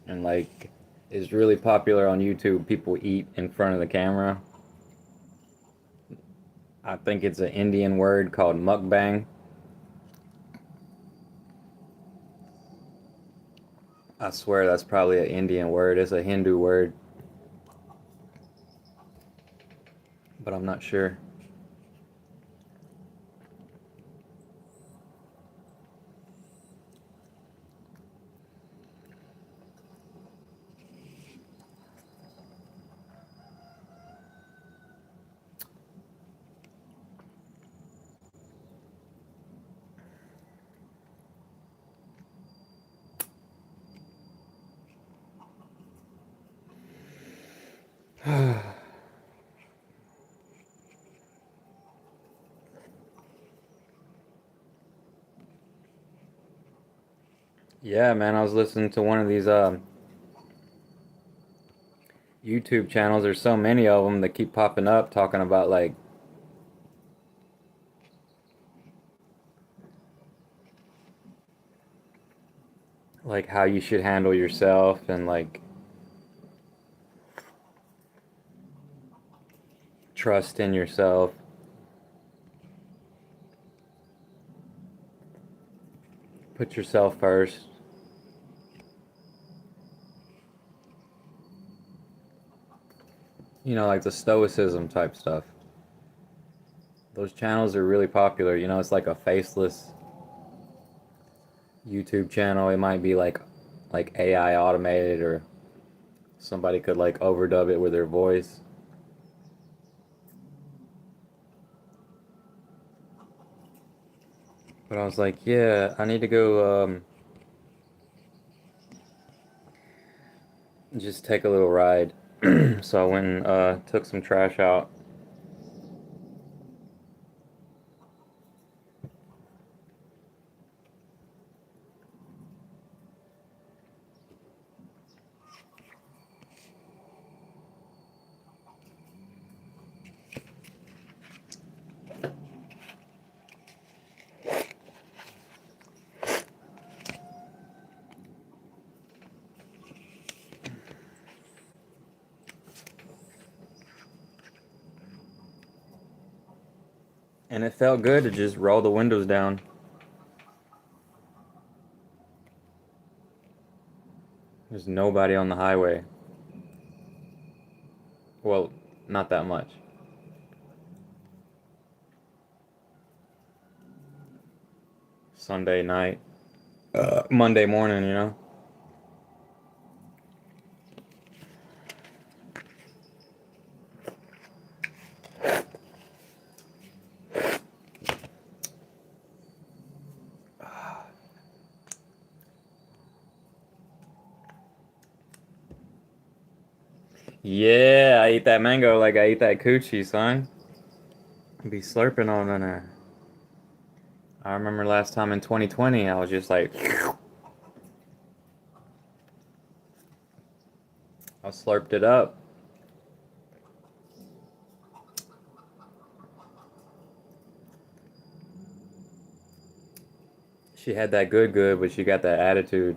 and like it's really popular on YouTube. People eat in front of the camera. I think it's an Indian word called mukbang. I swear that's probably an Indian word. It's a Hindu word, but I'm not sure. Yeah, man, I was listening to one of these YouTube channels. There's so many of them that keep popping up talking about like how you should handle yourself and like trust in yourself. Put yourself first. Like the stoicism type stuff. Those channels are really popular. It's like a faceless YouTube channel. It might be like AI automated or somebody could like overdub it with their voice. But I was like, yeah, I need to go just take a little ride. So I went and took some trash out. And it felt good to just roll the windows down. There's nobody on the highway. Well, not that much. Sunday night, Monday morning, you know? Yeah, I eat that mango like I eat that coochie, son. Be slurping on in there. I remember last time in 2020, I was just like, I slurped it up. She had that good, but she got that attitude.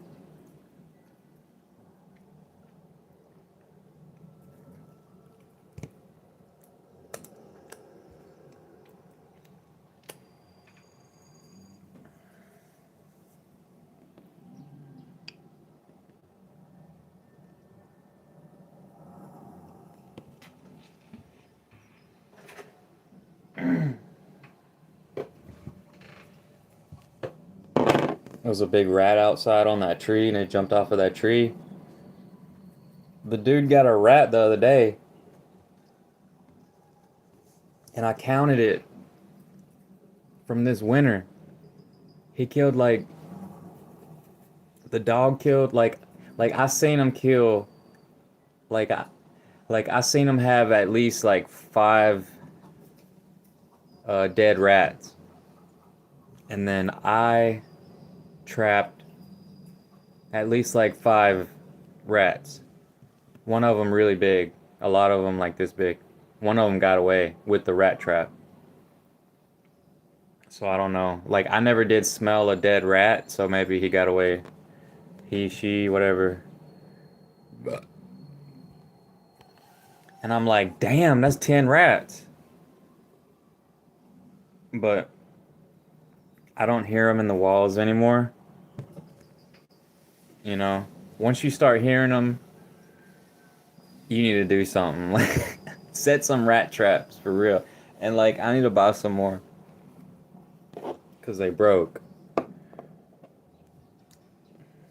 There was a big rat outside on that tree, and it jumped off of that tree. The dude got a rat the other day, and I counted it from this winter. He killed like the dog killed like I seen him kill like I seen him have at least like five dead rats, and then I trapped at least like five rats. One of them really big, a lot of them like this big. One of them got away with the rat trap. So I don't know. Like I never did smell a dead rat, so maybe he got away. He, she, whatever. And I'm like, damn, that's 10 rats. But I don't hear them in the walls anymore. You know, once you start hearing them, you need to do something. Like, set some rat traps for real. And like, I need to buy some more because they broke.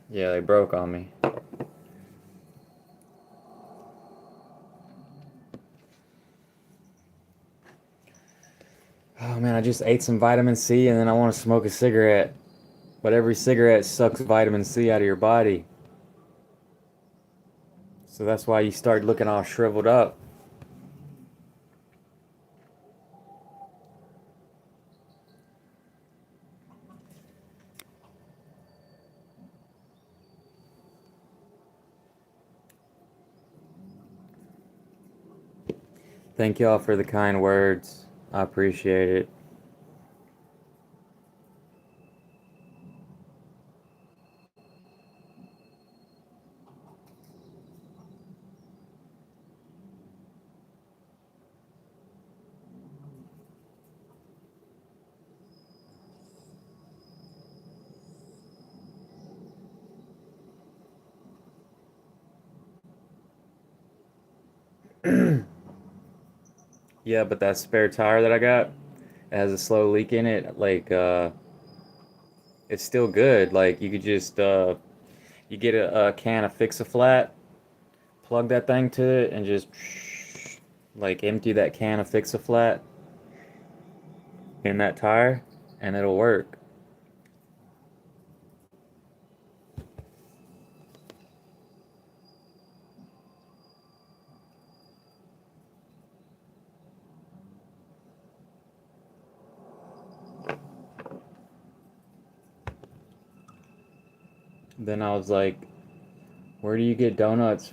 Yeah, they broke on me. Oh man, I just ate some vitamin C and then I want to smoke a cigarette. But every cigarette sucks vitamin C out of your body. So that's why you start looking all shriveled up. Thank y'all for the kind words. I appreciate it. Yeah, but that spare tire that I got, it has a slow leak in it. Like, it's still good. Like, you could just, you get a can of Fix-A-Flat, plug that thing to it, and just, like, empty that can of Fix-A-Flat in that tire, and it'll work. Then I was like, where do you get donuts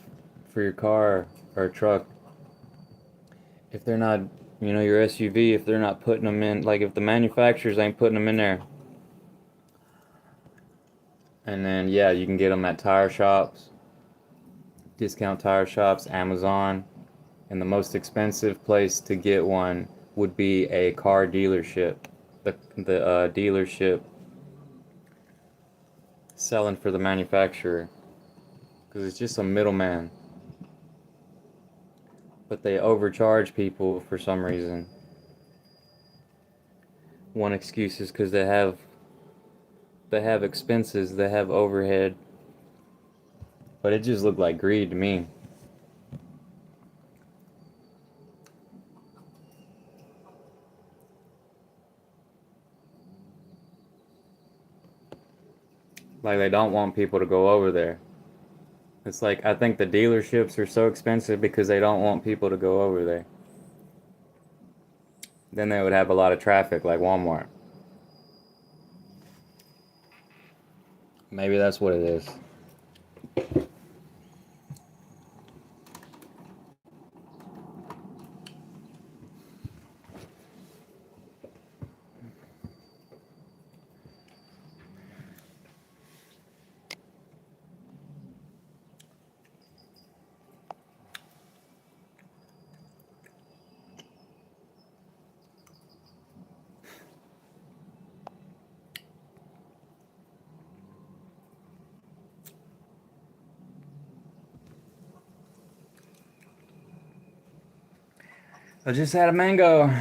for your car or truck if they're not, your SUV, if they're not putting them in, like if the manufacturers ain't putting them in there? And then, yeah, you can get them at tire shops, discount tire shops, Amazon, and the most expensive place to get one would be a car dealership. The dealership selling for the manufacturer, because it's just a middleman. But they overcharge people for some reason. One excuse is because they have expenses, they have overhead, but it just looked like greed to me. Like they don't want people to go over there. It's like I think the dealerships are so expensive because they don't want people to go over there. Then they would have a lot of traffic like Walmart. Maybe that's what it is. I just had a mango.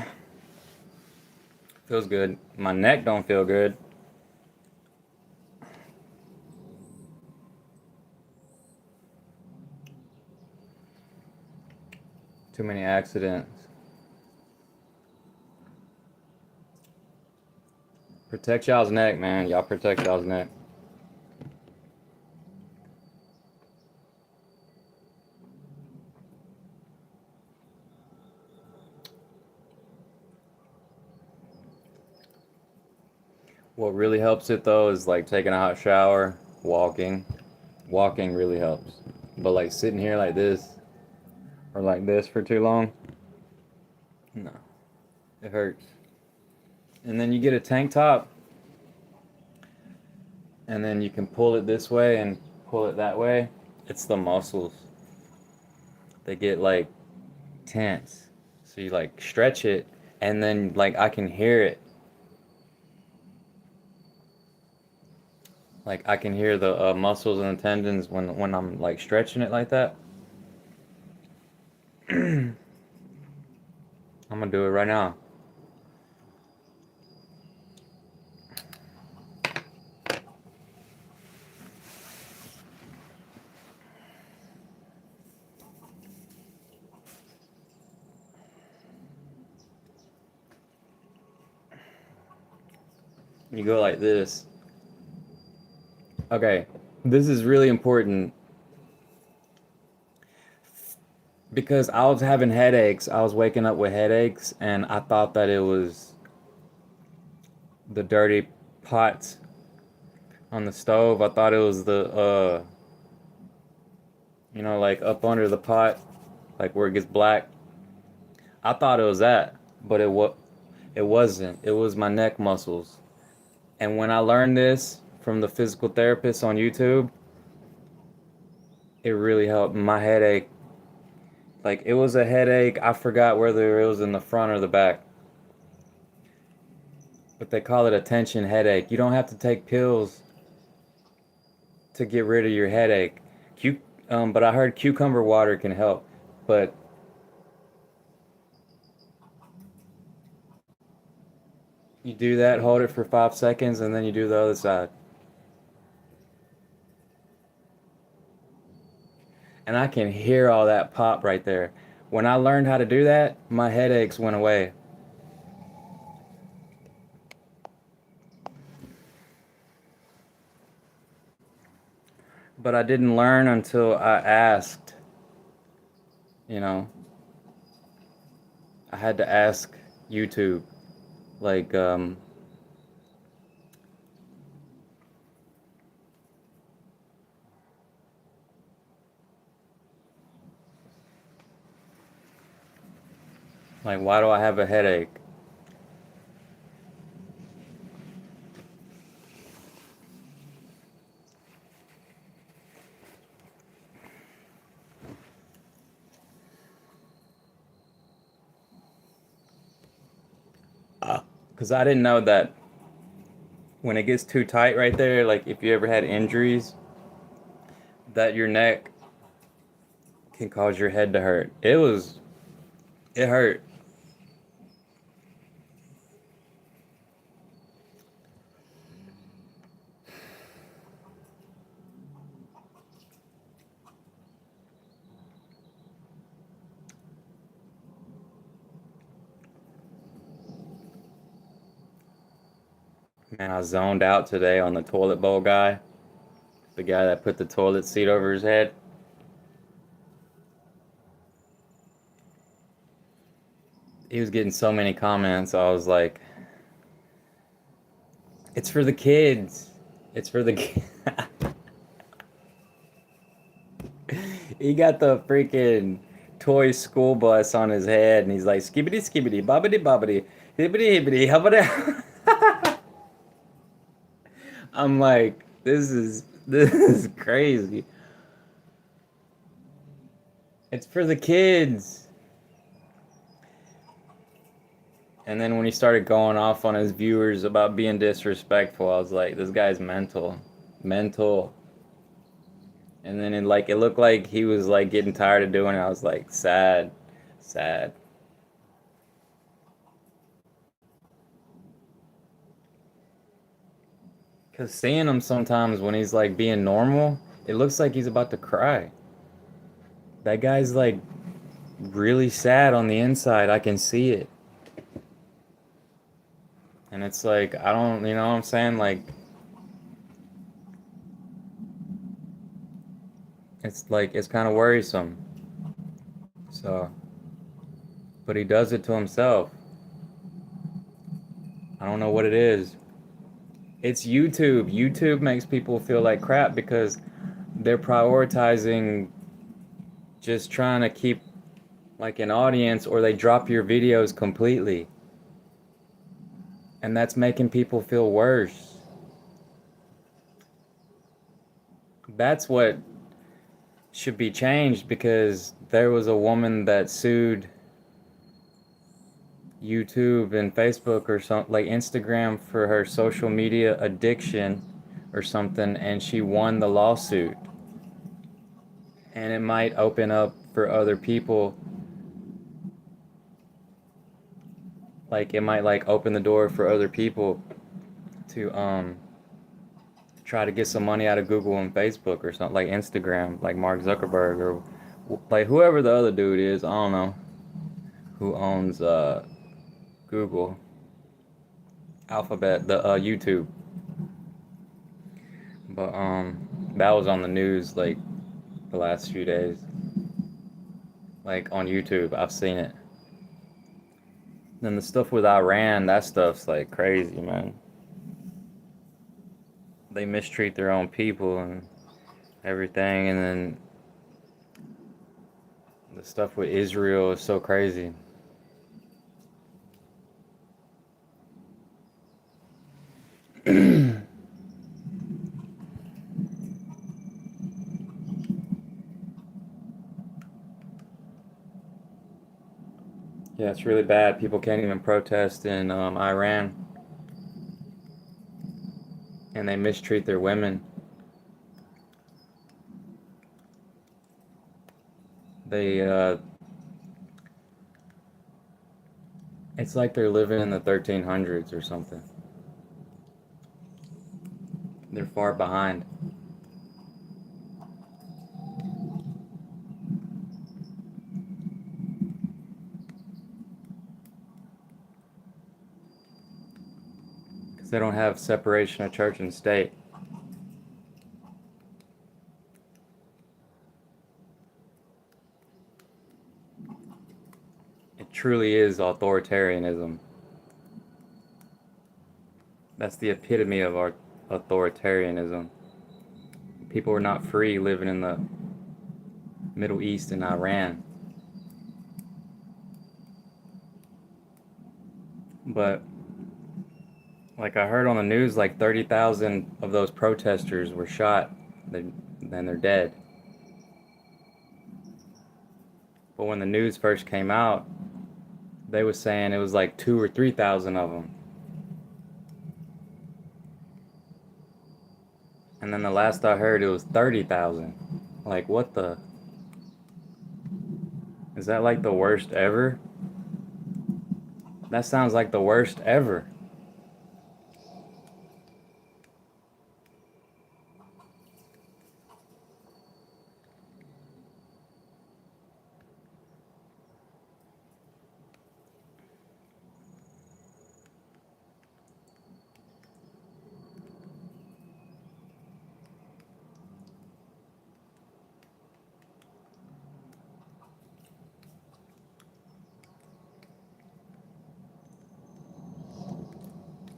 Feels good. My neck don't feel good. Too many accidents. Protect y'all's neck, man. Y'all protect y'all's neck. What really helps it though is like taking a hot shower, walking. Walking really helps. But like sitting here like this or like this for too long, no, it hurts. And then you get a tank top and then you can pull it this way and pull it that way. It's the muscles. They get like tense. So you like stretch it and then like I can hear it. Like I can hear the muscles and the tendons when I'm like stretching it like that. I'm gonna do it right now. You go like this. Okay, this is really important because I was having headaches. I was waking up with headaches, and I thought that it was the dirty pots on the stove. I thought it was like up under the pot, like where it gets black. I thought it was that, but it wasn't. It was my neck muscles. And when I learned this from the physical therapist on YouTube, it really helped my headache. Like it was a headache. I forgot whether it was in the front or the back. But they call it a tension headache. You don't have to take pills to get rid of your headache. But I heard cucumber water can help. But you do that, hold it for 5 seconds, and then you do the other side. And I can hear all that pop right there. When I learned how to do that, my headaches went away. But I didn't learn until I asked, you know. I had to ask YouTube. Like, why do I have a headache? Because I didn't know that when it gets too tight right there, like if you ever had injuries, that your neck can cause your head to hurt. It hurt. Man, I zoned out today on the toilet bowl guy, the guy that put the toilet seat over his head. He was getting so many comments. I was like, it's for the kids. It's for the kids. He got the freaking toy school bus on his head, and he's like, skibbity skibbity, bobbity bobbity, hibbity hibbity, hubbity. I'm like, this is crazy. It's for the kids. And then when he started going off on his viewers about being disrespectful, I was like, this guy's mental. Mental. And then it looked like he was like getting tired of doing it. I was like, sad. Sad. Cause seeing him sometimes when he's like being normal, it looks like he's about to cry. That guy's like really sad on the inside. I can see it. And it's like, I don't, you know what I'm saying? Like, it's kind of worrisome. So, but he does it to himself. I don't know what it is. It's YouTube. YouTube makes people feel like crap because they're prioritizing just trying to keep like an audience, or they drop your videos completely. And that's making people feel worse. That's what should be changed, because there was a woman that sued YouTube and Facebook or something, like Instagram, for her social media addiction or something, and she won the lawsuit. And it might open up for other people, like it might like open the door for other people to try to get some money out of Google and Facebook or something, like Instagram, like Mark Zuckerberg or like whoever the other dude is. I don't know who owns Google, Alphabet, the YouTube. But that was on the news like the last few days, like on YouTube. I've seen it. Then the stuff with Iran, that stuff's like crazy, man. They mistreat their own people and everything, and then the stuff with Israel is so crazy. Yeah, it's really bad. People can't even protest in Iran, and they mistreat their women. They, it's like they're living in the 1300s or something. They're far behind. Because they don't have separation of church and state. It truly is authoritarianism. That's the epitome of our authoritarianism. People are not free living in the Middle East and Iran. But like I heard on the news, like 30,000 of those protesters were shot. Then they're dead. But when the news first came out, they was saying it was like 2 or 3,000 of them. And then the last I heard, it was 30,000. Like, what the? Is that like the worst ever? That sounds like the worst ever.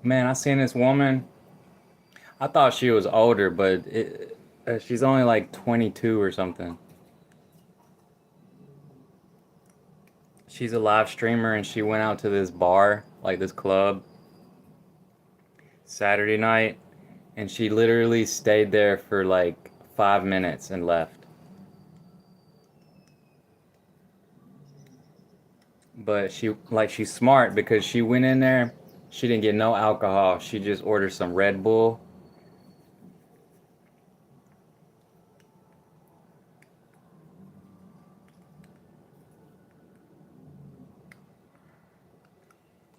Man, I seen this woman. I thought she was older, but she's only like 22 or something. She's a live streamer and she went out to this bar, like this club, Saturday night, and she literally stayed there for like 5 minutes and left. But she's smart because she went in there, she didn't get no alcohol. She just ordered some Red Bull.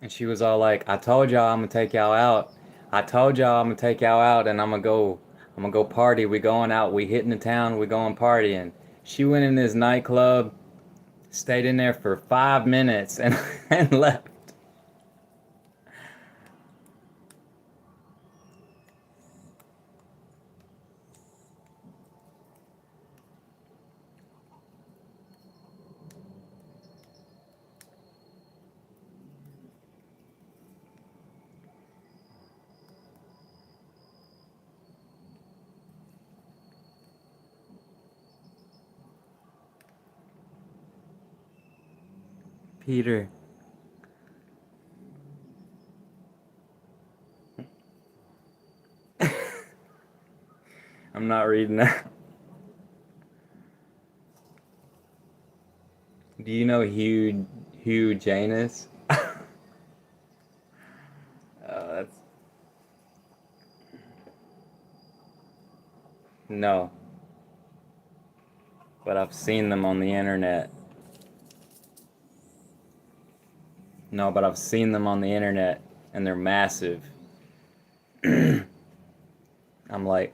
And she was all like, I told y'all I'm gonna take y'all out. I told y'all I'm gonna take y'all out and I'm gonna go party. We going out, we hitting the town, we going partying. She went in this nightclub, stayed in there for 5 minutes and, and left. Peter, I'm not reading that. Do you know Hugh Janus? That's no, but I've seen them on the internet. No, but I've seen them on the internet and they're massive. I'm like,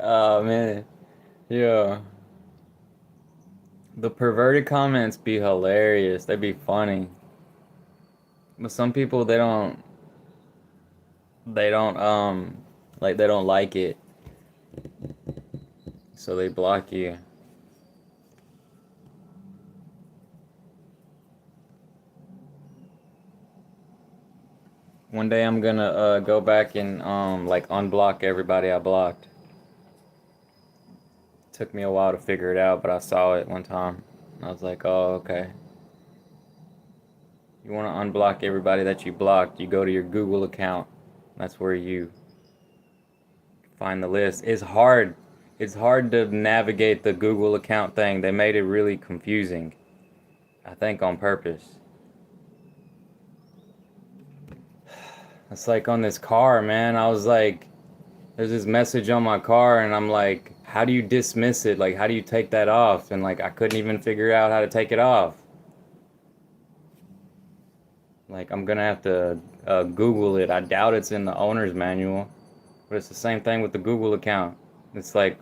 oh man, yeah. The perverted comments be hilarious. They be funny. But some people they don't like they don't like it, so they block you. One day I'm gonna go back and like unblock everybody I blocked. Took me a while to figure it out, but I saw it one time. I was like, "Oh, okay." You want to unblock everybody that you blocked, you go to your Google account. That's where you find the list. It's hard. It's hard to navigate the Google account thing. They made it really confusing. I think on purpose. It's like on this car, man. I was like, there's this message on my car, and I'm like, how do you dismiss it? Like, how do you take that off? And like, I couldn't even figure out how to take it off. Like, I'm gonna have to Google it. I doubt it's in the owner's manual, but it's the same thing with the Google account. It's like,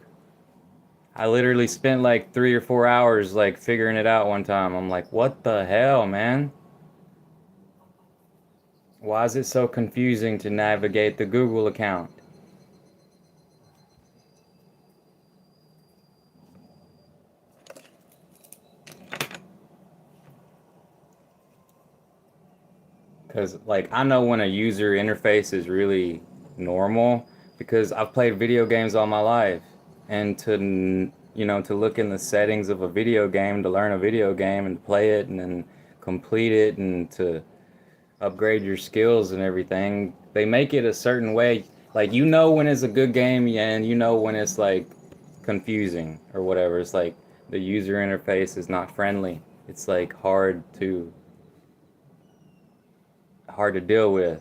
I literally spent like 3 or 4 hours like figuring it out one time. I'm like, what the hell, man? Why is it so confusing to navigate the Google account? Because, like, I know when a user interface is really normal because I've played video games all my life. And to look in the settings of a video game, to learn a video game and play it and then complete it and to upgrade your skills and everything. They make it a certain way. Like you know when it's a good game and you know when it's like confusing or whatever. It's like the user interface is not friendly. It's like hard to deal with.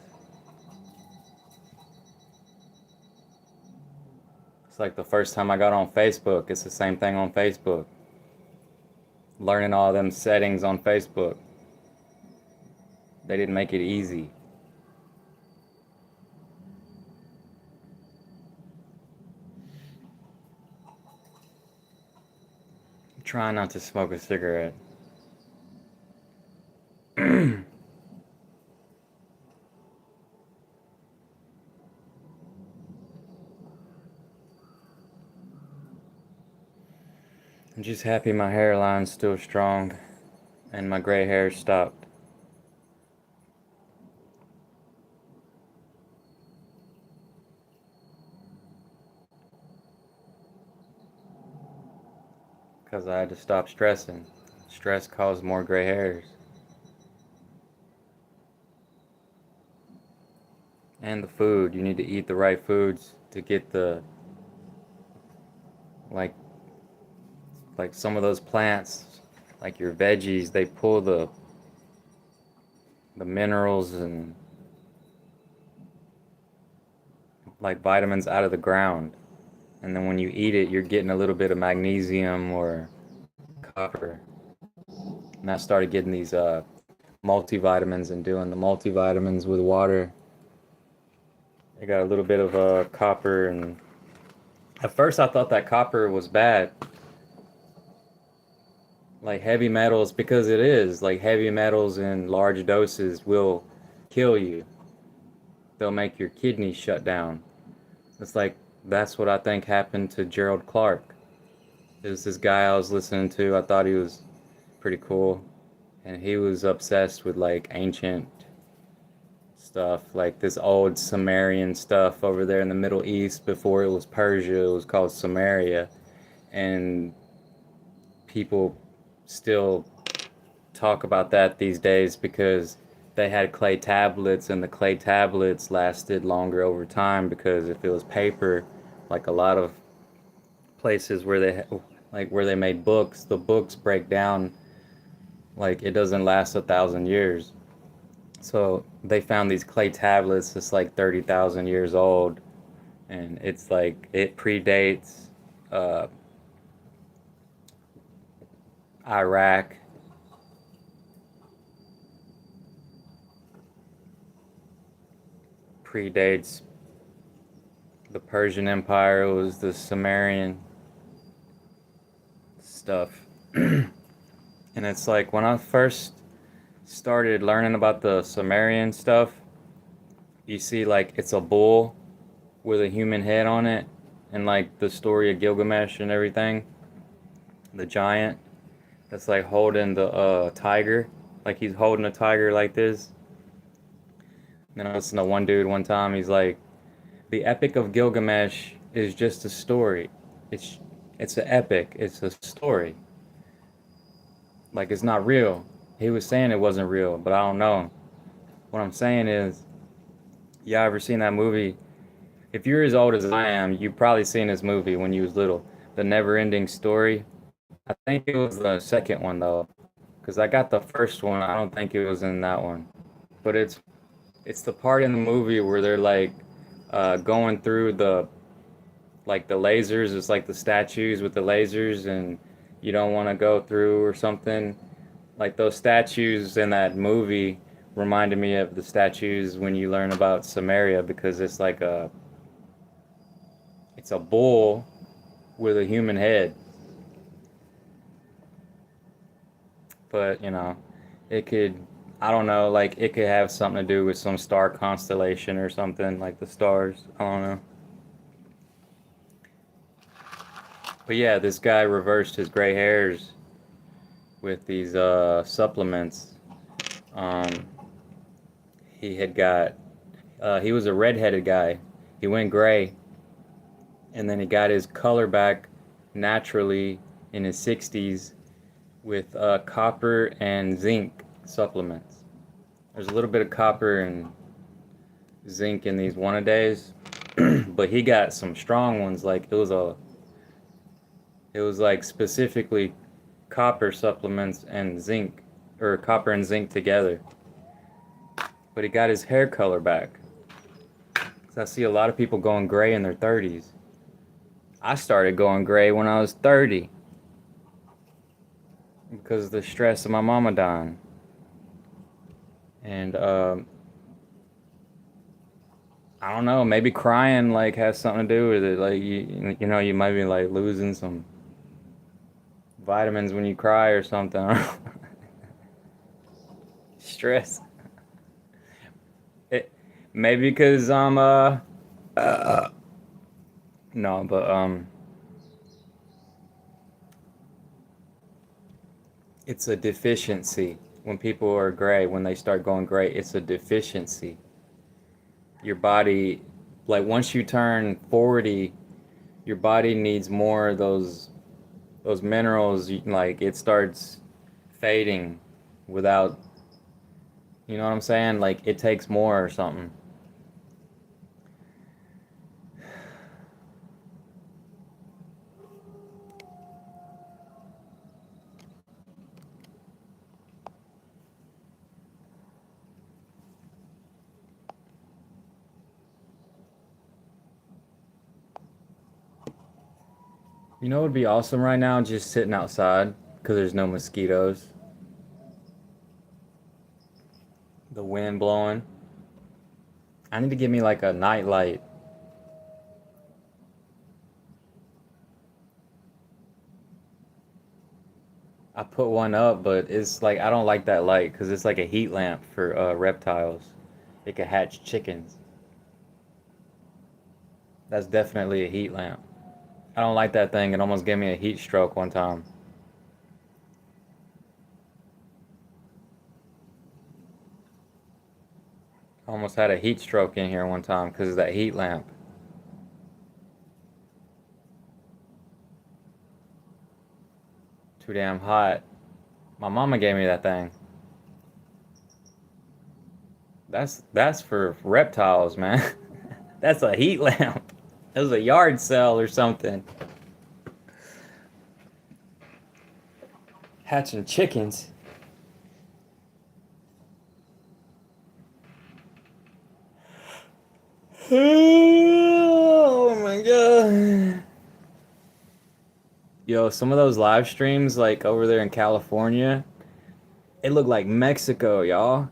It's like the first time I got on Facebook, it's the same thing on Facebook. Learning all them settings on Facebook. They didn't make it easy. I'm trying not to smoke a cigarette. I'm just happy my hairline's still strong and my gray hair stopped. Because I had to stop stressing. Stress caused more gray hairs. And the food. You need to eat the right foods to get the like like some of those plants, like your veggies, they pull the minerals and like vitamins out of the ground. And then when you eat it, you're getting a little bit of magnesium or copper. And I started getting these multivitamins and doing the multivitamins with water. I got a little bit of copper, and at first I thought that copper was bad, like heavy metals, because it is like heavy metals in large doses will kill you. They'll make your kidneys shut down. It's like that's what I think happened to Gerald Clark. There's this guy I was listening to. I thought he was pretty cool, and he was obsessed with like ancient stuff, like this old Sumerian stuff over there in the Middle East before it was Persia. It was called Samaria, and people still talk about that these days because they had clay tablets, and the clay tablets lasted longer over time because if it was paper, like a lot of places where they made books, the books break down, like it doesn't last 1,000 years. So they found these clay tablets that's like 30,000 years old, and it's like it predates uh, Iraq, predates the Persian Empire. It was the Sumerian stuff. And it's like when I first started learning about the Sumerian stuff, you see like it's a bull with a human head on it, and like the story of Gilgamesh and everything, the giant that's like holding the tiger, like he's holding a tiger like this. And then I listened to one dude one time, he's like, the Epic of Gilgamesh is just a story. It's it's an epic. It's a story. Like it's not real. He was saying it wasn't real, but I don't know. What I'm saying is, y'all ever seen that movie? If you're as old as I am, you've probably seen this movie when you was little. The Never Ending Story. I think it was the second one though, because I got the first one. I don't think it was in that one, but it's the part in the movie where they're like going through the lasers. It's like the statues with the lasers, and you don't want to go through or something. Like those statues in that movie reminded me of the statues when you learn about Samaria because it's a bull with a human head. But it could, I don't know, like it could have something to do with some star constellation or something like the stars. I don't know. But yeah, this guy reversed his gray hairs with these supplements. Um, he had got, he was a redheaded guy. He went gray, and then he got his color back naturally in his 60s with copper and zinc supplements. There's a little bit of copper and zinc in these one a days, but he got some strong ones. Like it was like specifically copper supplements and zinc, or copper and zinc together. But he got his hair color back. 'Cause I see a lot of people going gray in their 30s. I started going gray when I was 30 because of the stress of my mama dying. And I don't know, maybe crying like has something to do with it. Like you know, you might be like losing some vitamins when you cry or something. Stress. It maybe because I'm uh no, but it's a deficiency. When people are gray, when they start going gray, it's a deficiency. Your body, like once you turn 40, your body needs more of those minerals. Like it starts fading without, you know what I'm saying? Like it takes more or something. You know what would be awesome right now? Just sitting outside because there's no mosquitoes. The wind blowing. I need to get me like a night light. I put one up, but it's like I don't like that light because it's like a heat lamp for reptiles. It can hatch chickens. That's definitely a heat lamp. I don't like that thing. It almost gave me a heat stroke one time. I almost had a heat stroke in here one time because of that heat lamp. Too damn hot. My mama gave me that thing. That's for reptiles, man. That's a heat lamp. It was a yard sale or something. Hatching chickens. Oh my god. Yo, some of those live streams like over there in California, it looked like Mexico, y'all.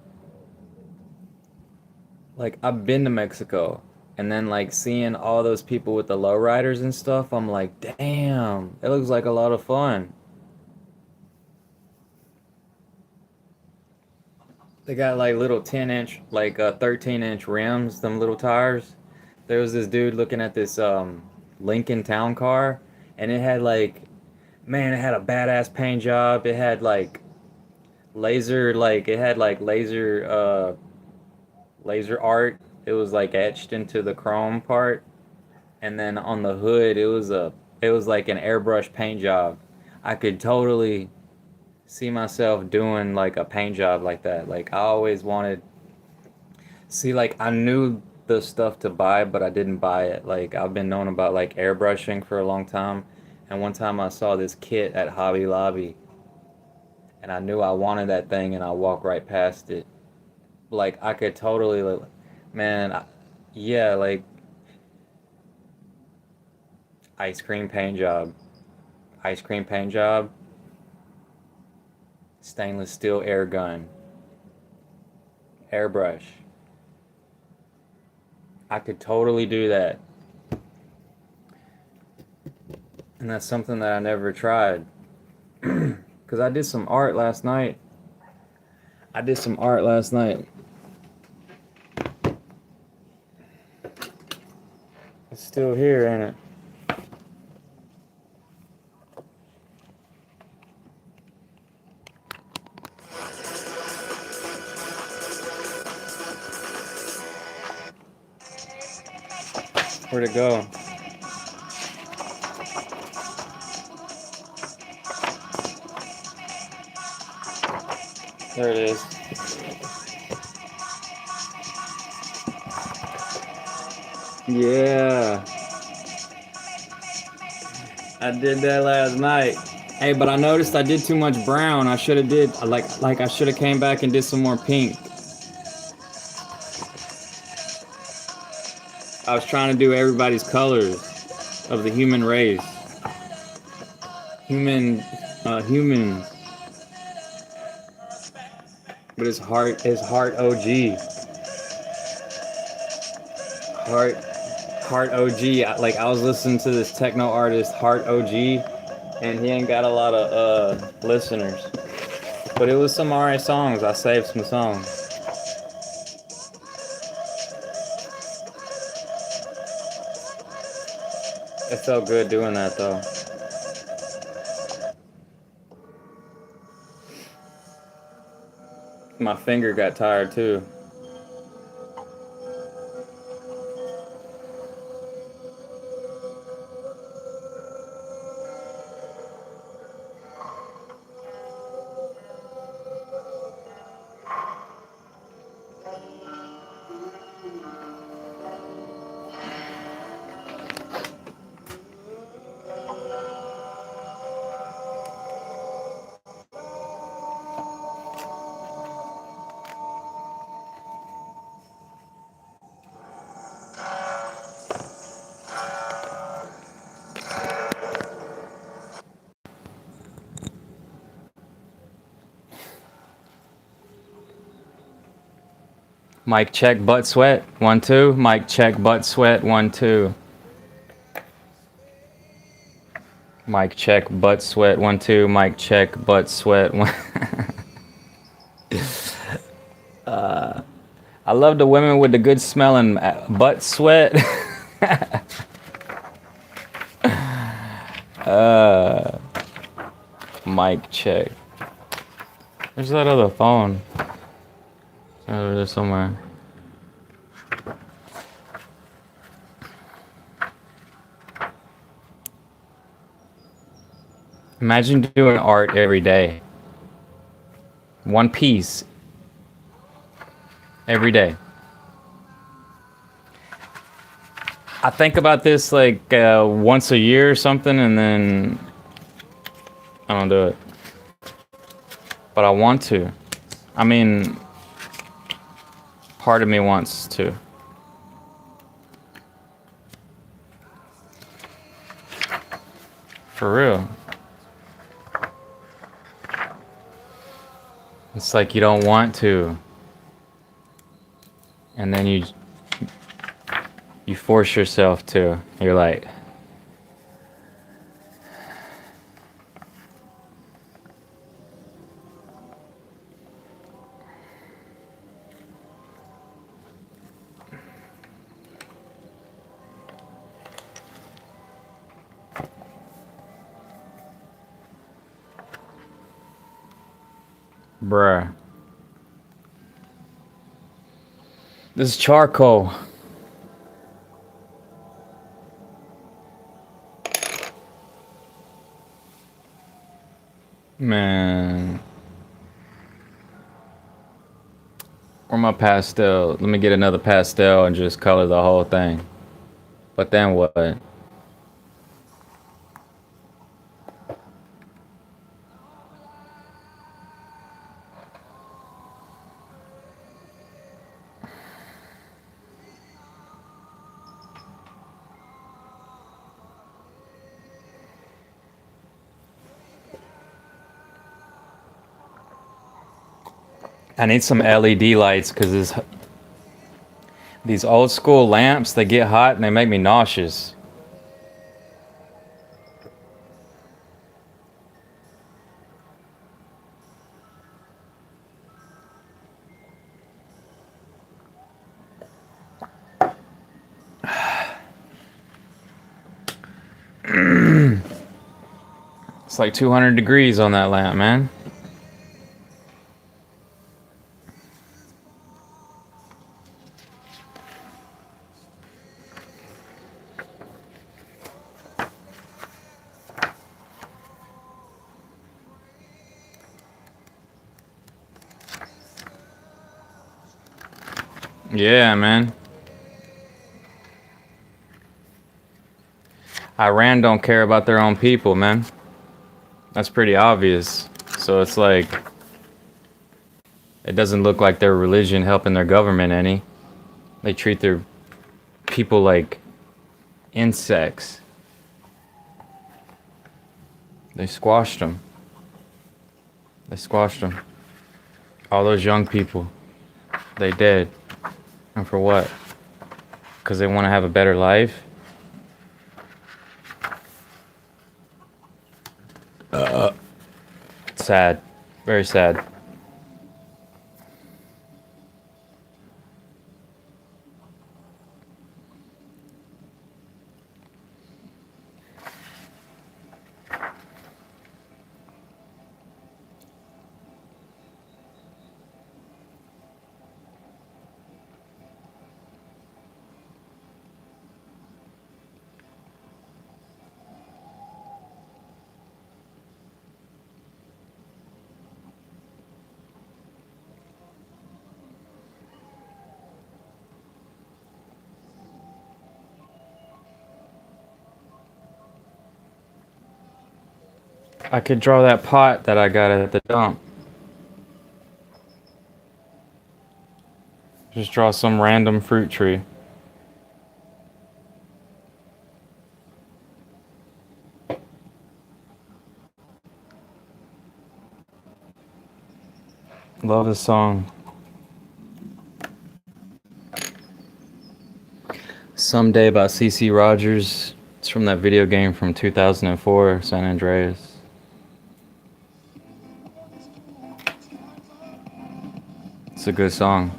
Like I've been to Mexico and then like seeing all those people with the lowriders and stuff, I'm like, damn, it looks like a lot of fun. They got like little 10-inch, like 13-inch rims, them little tires. There was this dude looking at this Lincoln Town car, and it had like, man, it had a badass paint job. It had like laser art. It was like etched into the chrome part, and then on the hood, it was like an airbrush paint job. I could totally see myself doing like a paint job like that. Like I always wanted, see, like I knew the stuff to buy, but I didn't buy it. Like I've been known about like airbrushing for a long time, and one time I saw this kit at Hobby Lobby, and I knew I wanted that thing, and I walked right past it. Like I could totally, like, man, yeah, like ice cream paint job, ice cream paint job, stainless steel air gun, airbrush. I could totally do that. And that's something that I never tried. Because I did some art last night. I did some art last night. It's still here, ain't it? Where'd it go? There it is. Yeah, I did that last night. Hey, but I noticed I did too much brown. I should have did like I should have came back and did some more pink. I was trying to do everybody's colors of the human race. Human, but his heart OG, heart, heart OG. Like I was listening to this techno artist, Heart OG, and he ain't got a lot of listeners. But it was some alright songs. I saved some songs. It felt good doing that though. My finger got tired too. Mic check, butt sweat. 1 2. Mic check, butt sweat. 1 2. Mic check, butt sweat. 1 2. Mic check, butt sweat. 1. I love the women with the good smelling butt sweat. Mic check. There's that other phone. It's over there somewhere. Imagine doing art every day. One piece every day. I think about this like once a year or something, and then I don't do it. But I want to. I mean, part of me wants to. For real. It's like you don't want to. And then you force yourself to. You're like, bruh. This is charcoal. Man. Where my pastel? Let me get another pastel and just color the whole thing. But then what? I need some LED lights because these old school lamps, they get hot and they make me nauseous. It's like 200 degrees on that lamp, man. Yeah, man. Iran don't care about their own people, man. That's pretty obvious. So it's like, it doesn't look like their religion helping their government any. They treat their people like insects. They squashed them. They squashed them. All those young people, they dead. And for what? Because they want to have a better life? Sad. Very sad. I could draw that pot that I got at the dump. Just draw some random fruit tree. Love this song. Someday by CC Rogers. It's from that video game from 2004, San Andreas. It's a good song.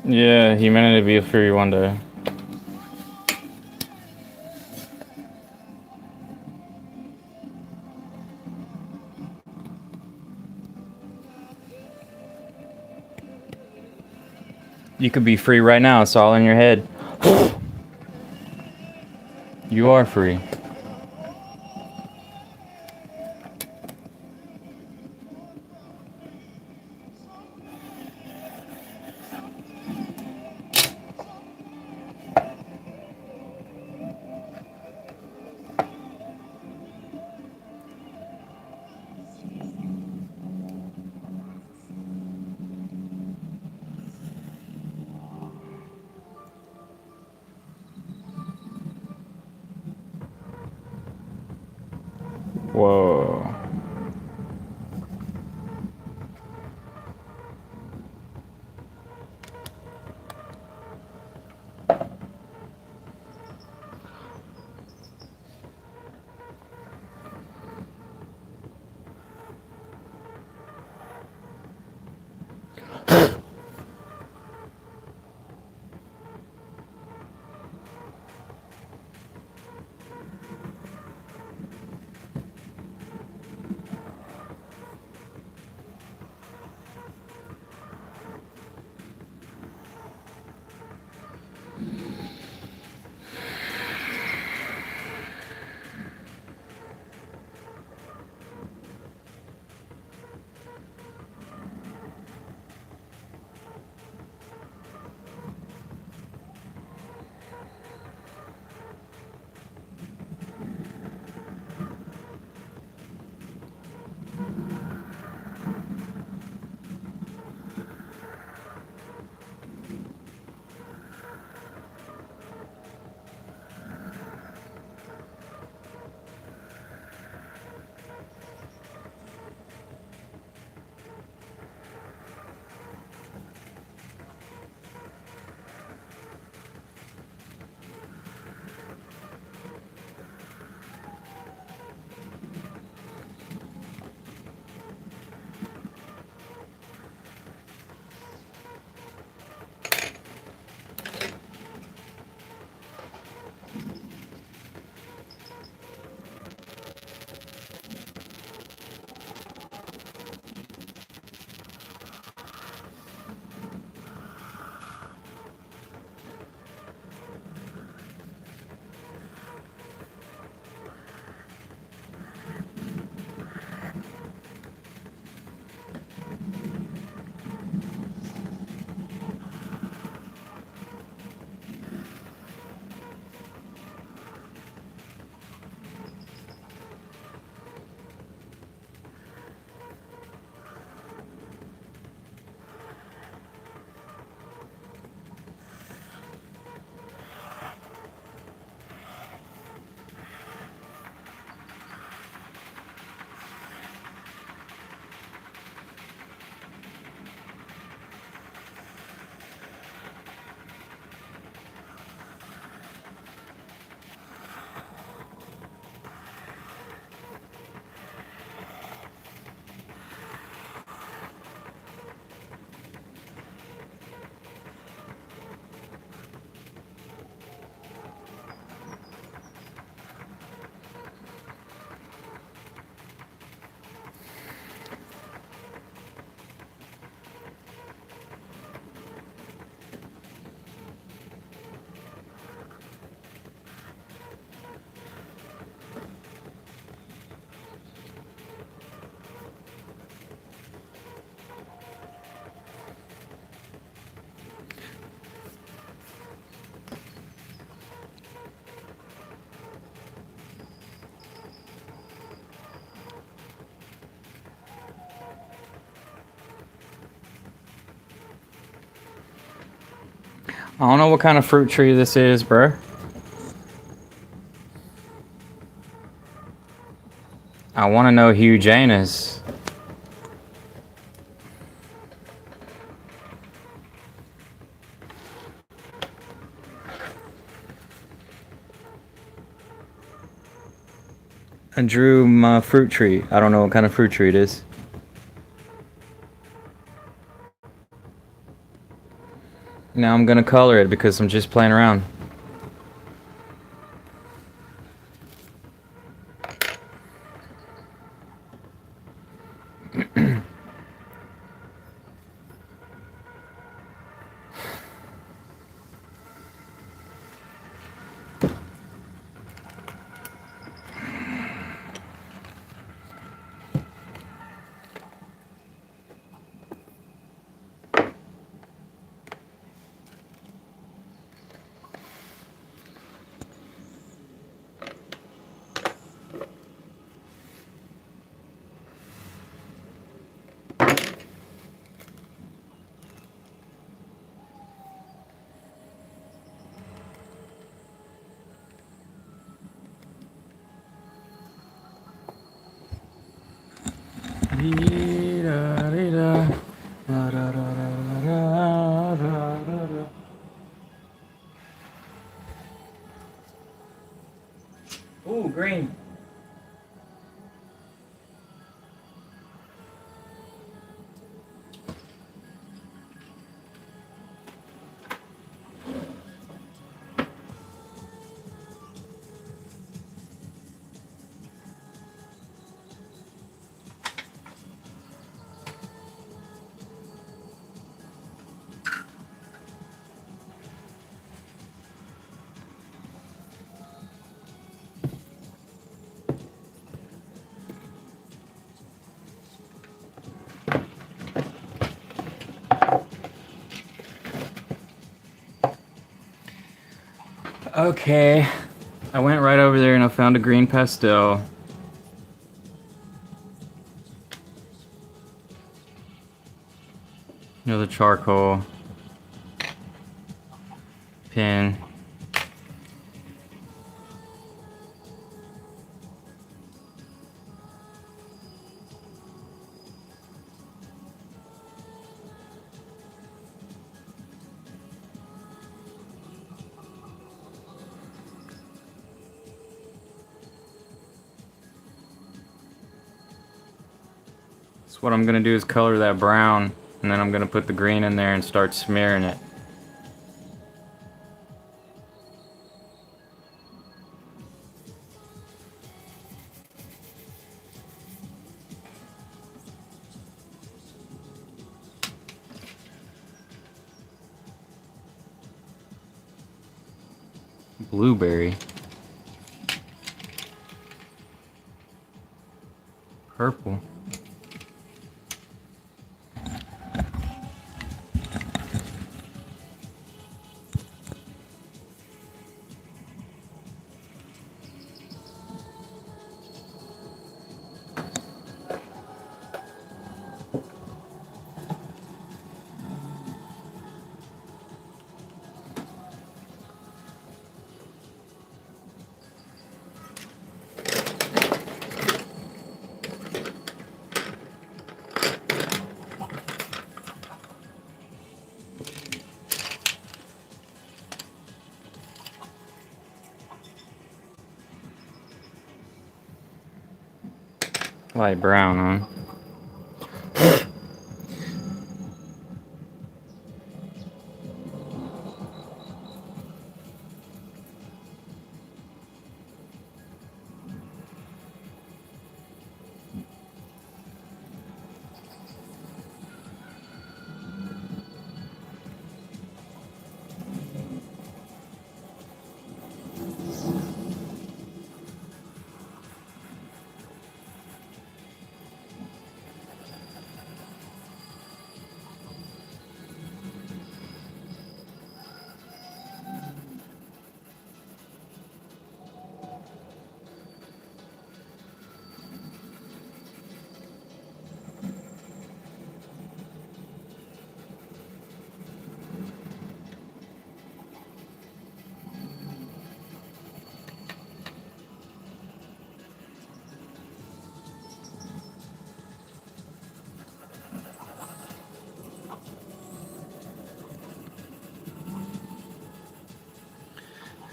Yeah, humanity be free one day. You could be free right now. It's all in your head. You are free. Whoa. I don't know what kind of fruit tree this is, bro. I want to know Hugh Janus. I drew my fruit tree. I don't know what kind of fruit tree it is. Now I'm gonna color it because I'm just playing around. Ooh, green. Okay, I went right over there and I found a green pastel. Another charcoal pen. So what I'm gonna do is color that brown, and then I'm gonna put the green in there and start smearing it. Blueberry. Purple. Light brown, huh?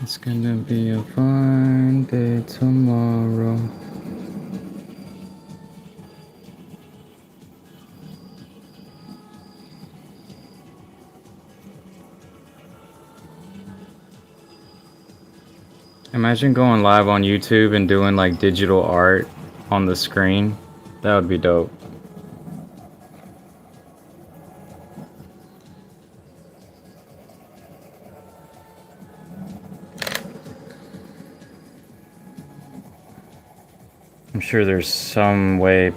It's gonna be a fine day tomorrow. Imagine going live on YouTube and doing like digital art on the screen. That would be dope. I'm sure there's some way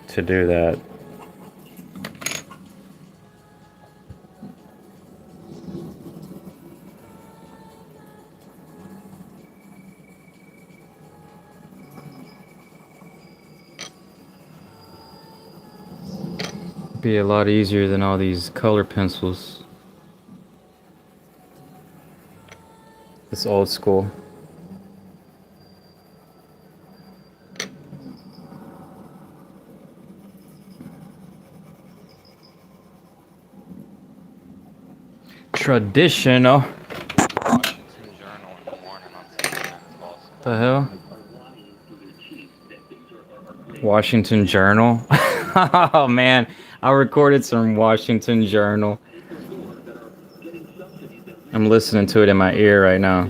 to do that. Be a lot easier than all these color pencils. It's old school. Traditional. The hell? Washington Journal. Oh man, I recorded some Washington Journal. I'm listening to it in my ear right now.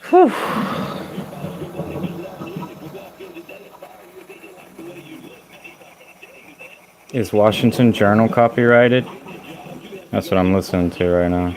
Whew. Is Washington Journal copyrighted? That's what I'm listening to right now.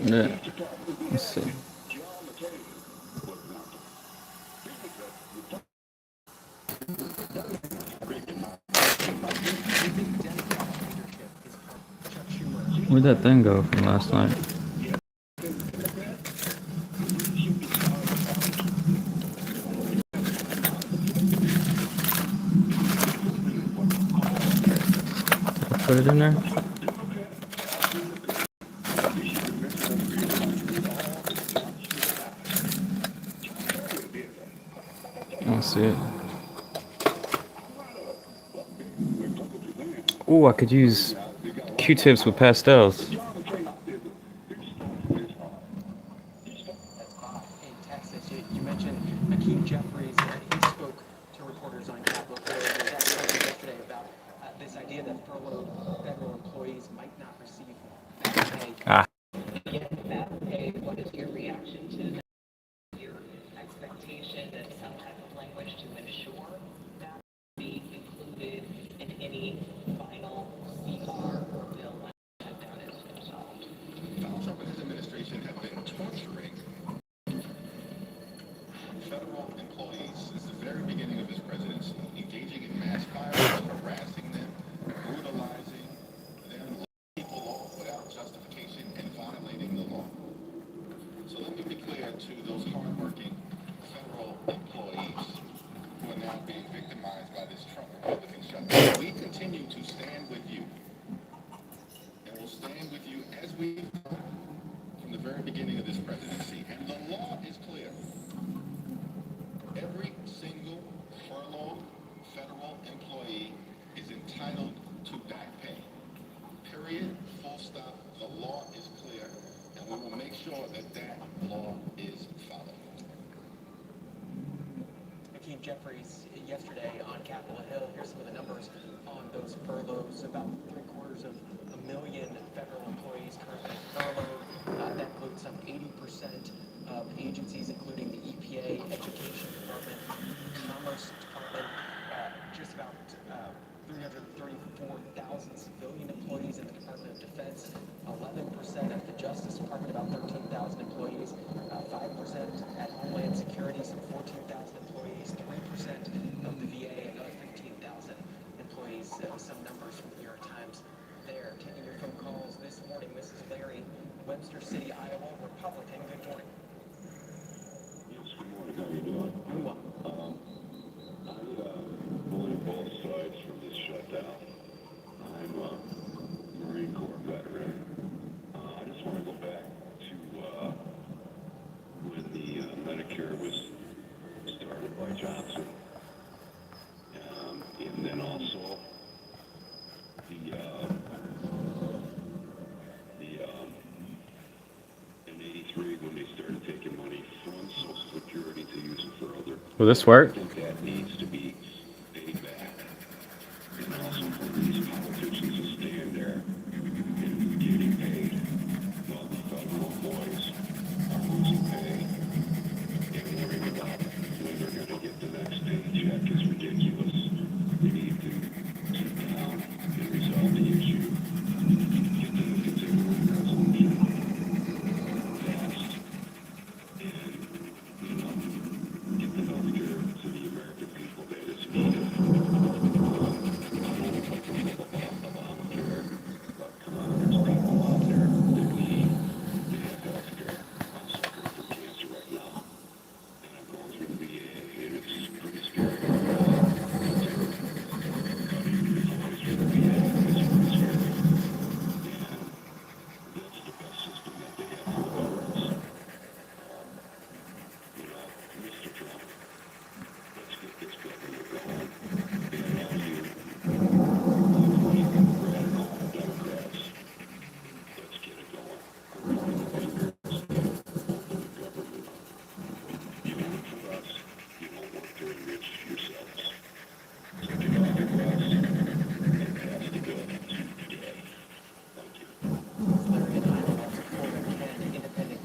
Yeah. Let's see. Where'd that thing go from last night? Did I put it in there? I don't see it. Ooh, I could use Q-tips with pastels. Ah. Will this work? Larry and I will all support an independent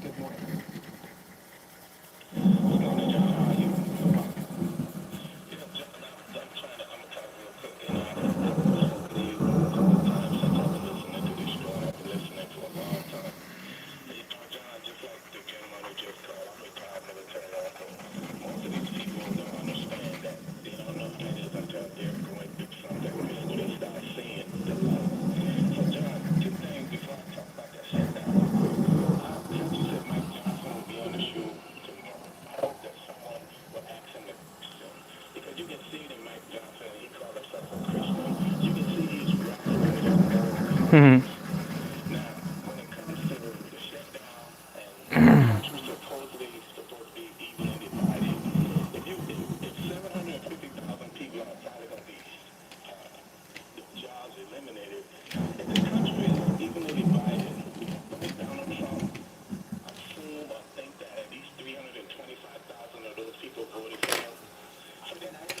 Goodnight.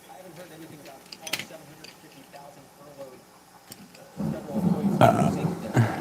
I haven't heard anything about all 750,000 furloughed federal employees losing their jobs.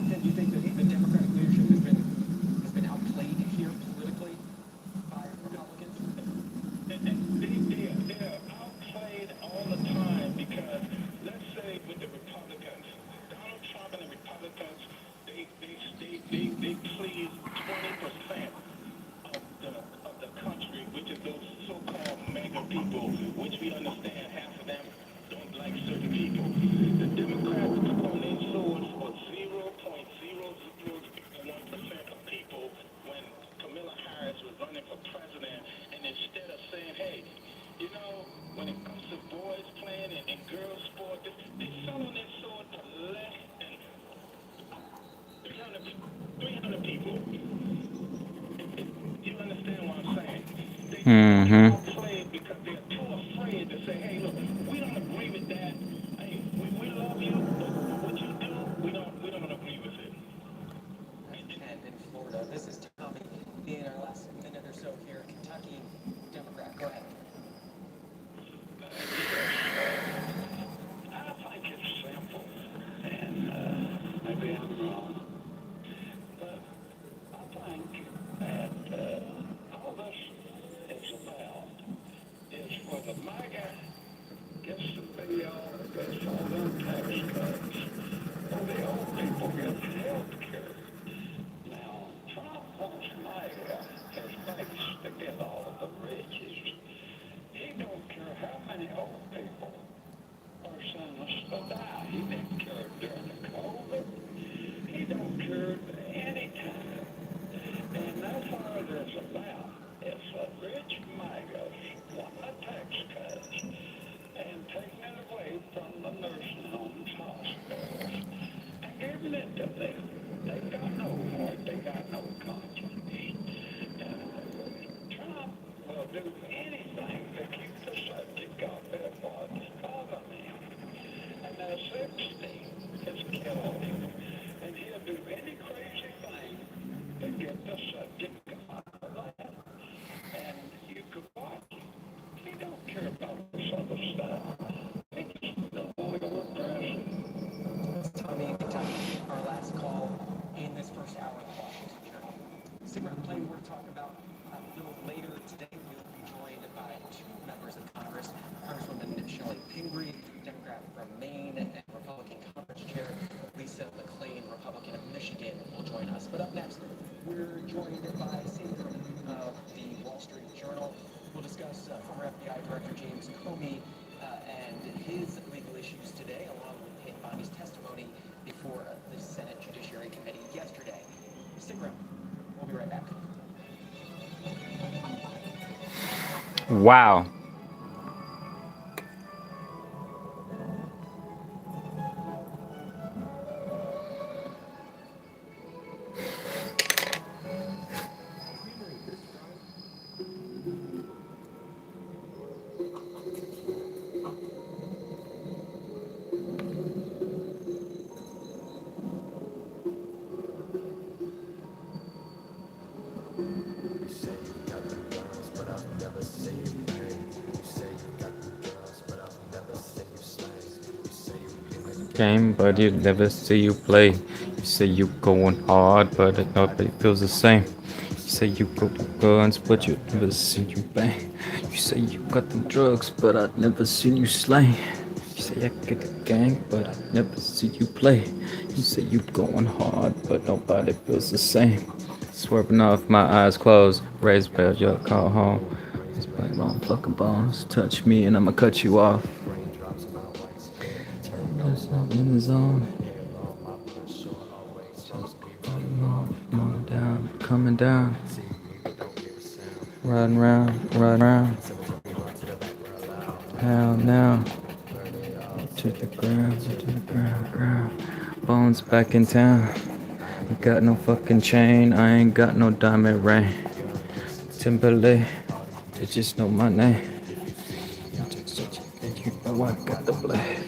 Ted, do you think that the Democratic leadership has been outplayed here politically by Republicans? Mm-hmm. That's Ken in Florida. This is Tommy. In our last minute or so here, Kentucky Democrat. Go ahead. do anything to keep the subject off their thoughts bother me. And now 60 has killed him, and he'll do any crazy thing to get the subject off of that. And you could watch. He don't care about this other stuff. He just don't want to go press. Tommy, our last call in this first hour of the Washington Journal. Stick around, plenty more to talk about a little later today. We'll be joined by two members of Congress, Congresswoman Shelley Pingree, Democrat from Maine, and Republican Conference Chair Lisa McClain, Republican of Michigan, will join us. But up next, we're joined by Safer of the Wall Street Journal. We'll discuss former FBI Director James Comey and his legal issues today, along with Payne Bondi's testimony before the Senate Judiciary Committee yesterday. Stick around. We'll be right back. Wow. Game, but you never see you play. You say you going hard, but nobody feels the same. You say you go guns, but you never see you bang. You say you got them drugs, but I never seen you slay. You say I get the gang, but I never see you play. You say you going hard, but nobody feels the same. Swerving off, my eyes closed. Raised bell, your call home. Just play long fucking bones. Touch me and I'ma cut you off. There's something in the zone. Coming down. Riding round, riding round. Hell now. To the ground, to the ground. Bones back in town. I got no fucking chain. I ain't got no diamond ring. Timberlake, they just know my name. You know I got the blade.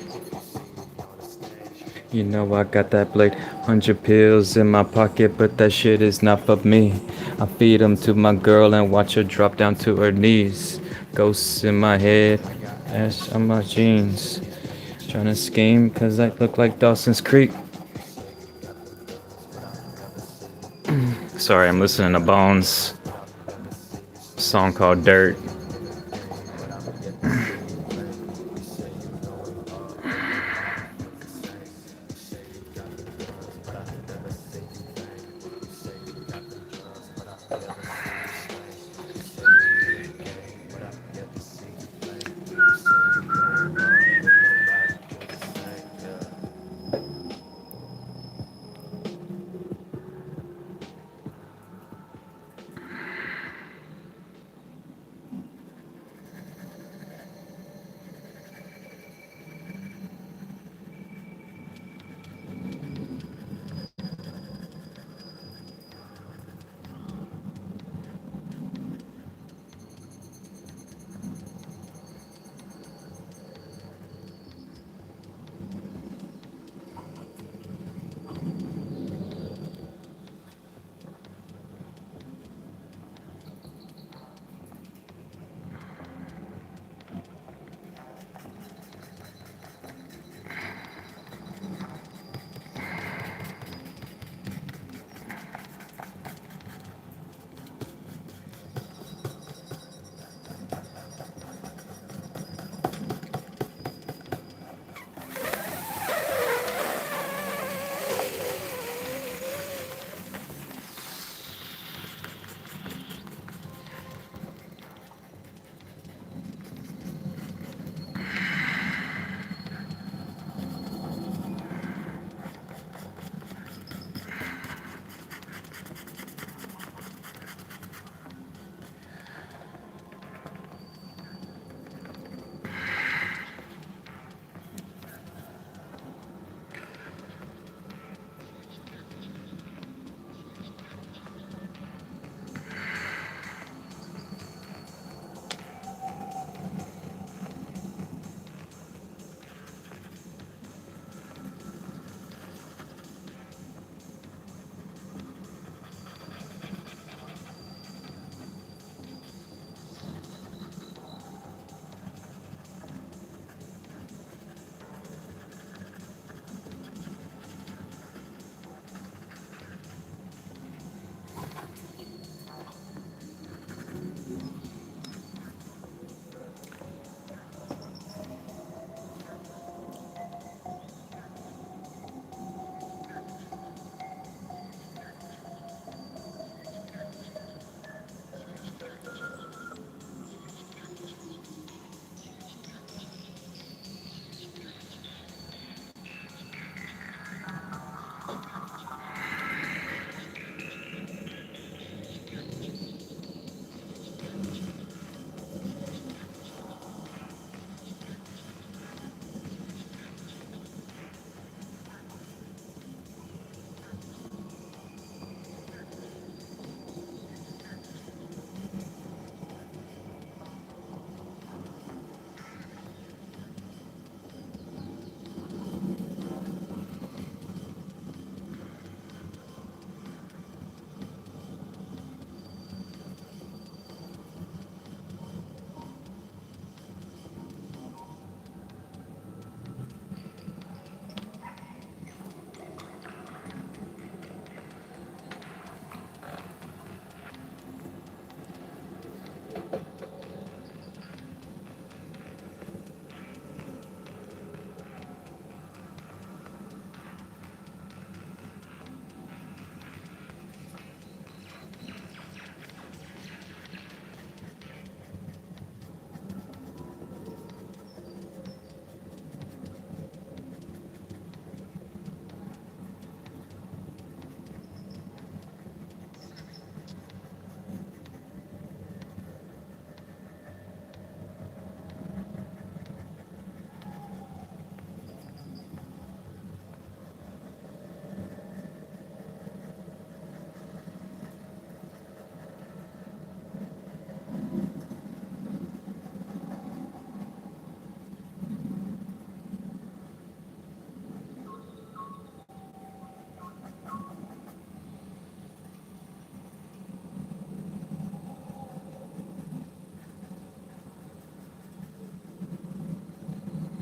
You know I got that blade. 100 pills in my pocket, but that shit is not for me. I feed them to my girl and watch her drop down to her knees. Ghosts in my head, ash on my jeans. Trying to scheme cause I look like Dawson's Creek. Sorry, I'm listening to Bones. Song called Dirt.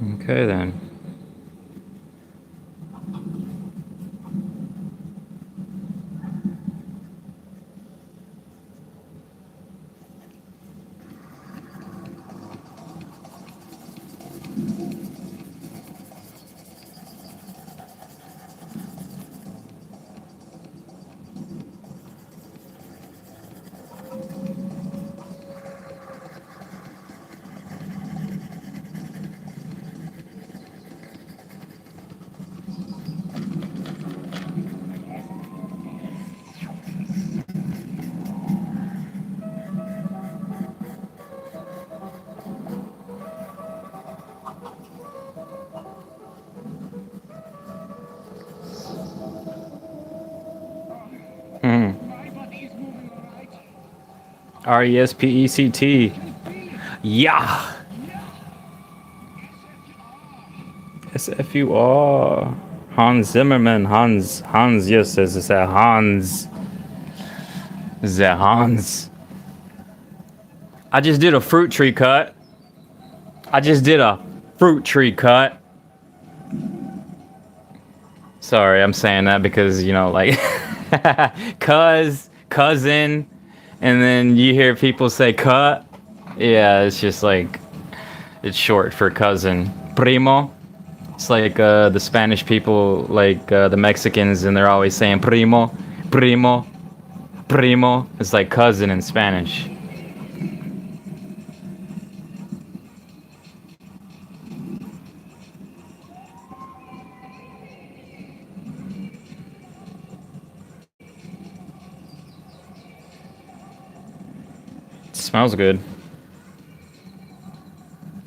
Okay then. Hmm. Respect. Yeah. SFUR. Hans Zimmerman. Hans. Yes, it's a Hans. The Hans. I just did a fruit tree cut. Sorry, I'm saying that because, you know, like, cousin, and then you hear people say cut. Yeah, it's just like, it's short for cousin. Primo. It's like the Spanish people, like the Mexicans, and they're always saying primo, primo, primo. It's like cousin in Spanish. It smells good.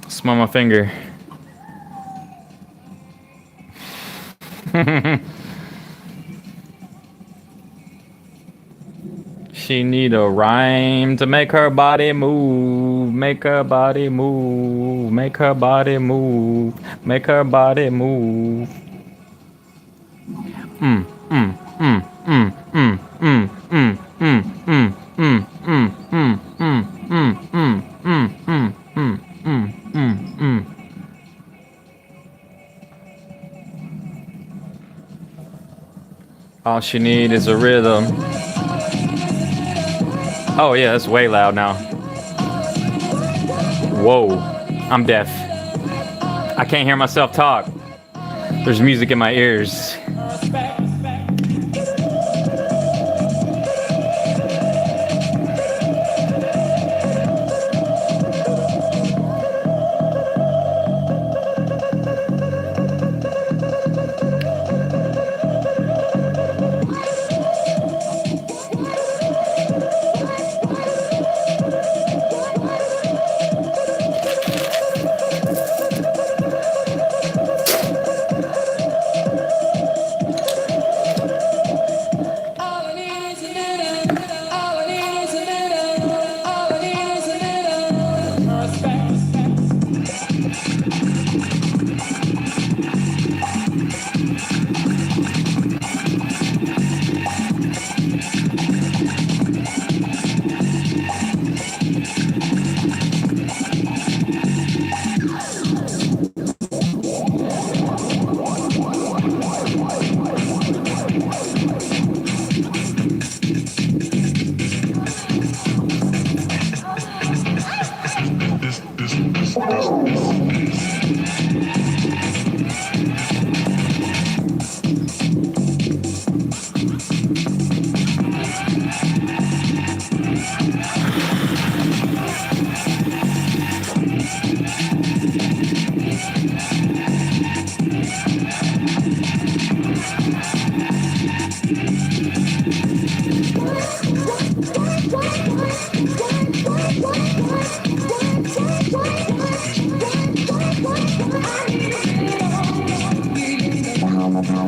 Smell my finger. She need a rhyme to make her body move, make her body move, make her body move, make her body move. Mm, mm, mm, mm, mm, mm, mm, mm, mm, mm, mm, mm, mm, mm, mm, mm, mm, mm, mm, mm. All she need is a rhythm. Oh yeah, that's way loud now. Whoa, I'm deaf. I can't hear myself talk. There's music in my ears.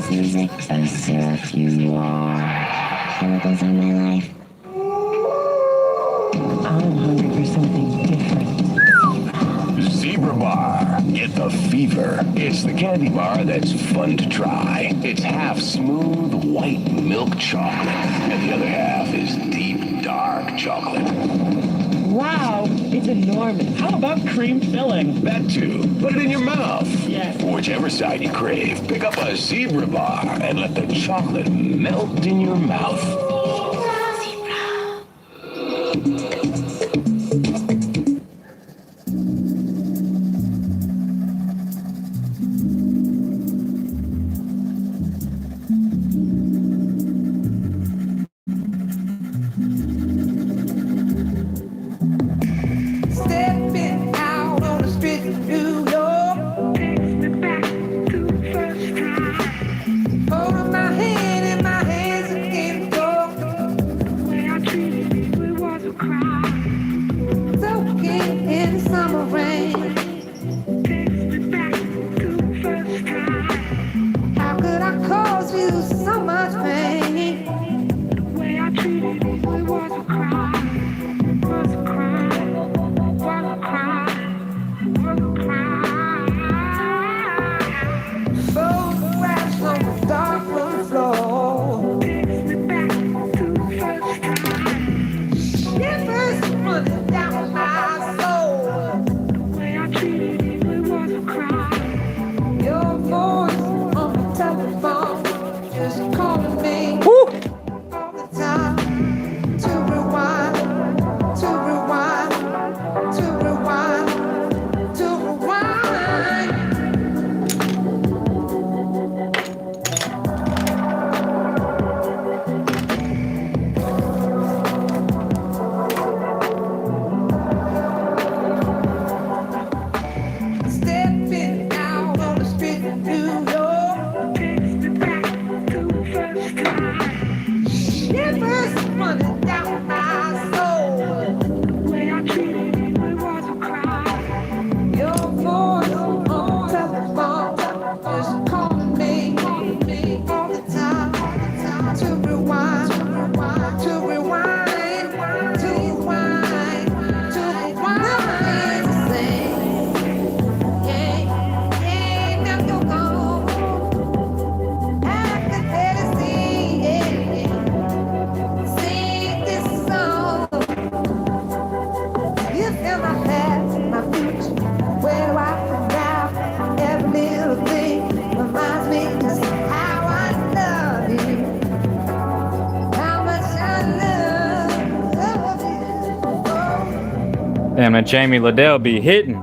Music, a seraph you are. Chemicals in my life. I'm hungry for something different. Zebra Bar. Get the fever. It's the candy bar that's fun to try. It's half smooth white milk chocolate, and the other half is deep dark chocolate. Wow, it's enormous. How about cream filling? That too. Put it in your mouth. Yes. Whichever side you crave, pick up a zebra bar and let the chocolate melt in your mouth. Stepping out on the streets of New York, takes me back to the first time. Holding my hand in my hands against the door. The way I treated people, it was a crime. Soaking in the summer rain, takes me back to the first time. How could I cause you so much pain? The way I treated people, it was a crime. It was a crime. Was a crime. Was a crime. Photographs on the dark room floor takes me back to the first time. Shivers running down my soul. The way I treated you, it was a crime. Your voice on the telephone just calling me all the time to rewind, to rewind, to rewind, to rewind. Stepping out on the streets of New York takes me back to the first time. Shivers running down my soul. The way I treated you, it was a crime. Your voice on the telephone just calling me all the time to rewind, to rewind, to rewind, to rewind. To sing, yeah, yeah, now you're gone. I can barely see, yeah. Sing this song. You feel my past, my future. Where do I come now? Every little thing reminds me just how I love you. How much I love you. Oh. Damn, that Jamie Liddell be hitting.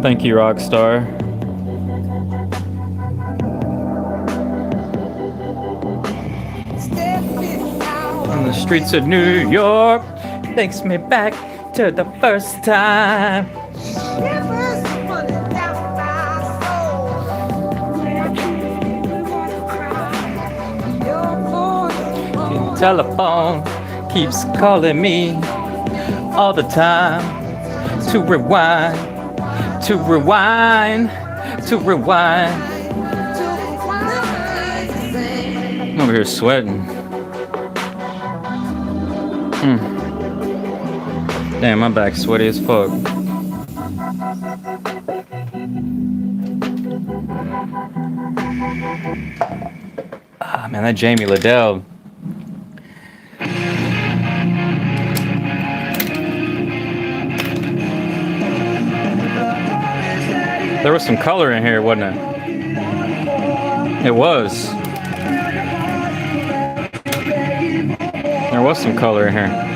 Thank you, Rockstar. Stepping out On the streets of New York takes me back to the first time. shivers running down my soul. The way I treated you, it was a crime. Your voice on Telephone keeps calling me all the time to rewind, to rewind, to rewind. I'm over here sweating. Damn, my back's sweaty as fuck. Ah, man, that Jamie Liddell. There was some color in here, wasn't it? It was. There was some color in here.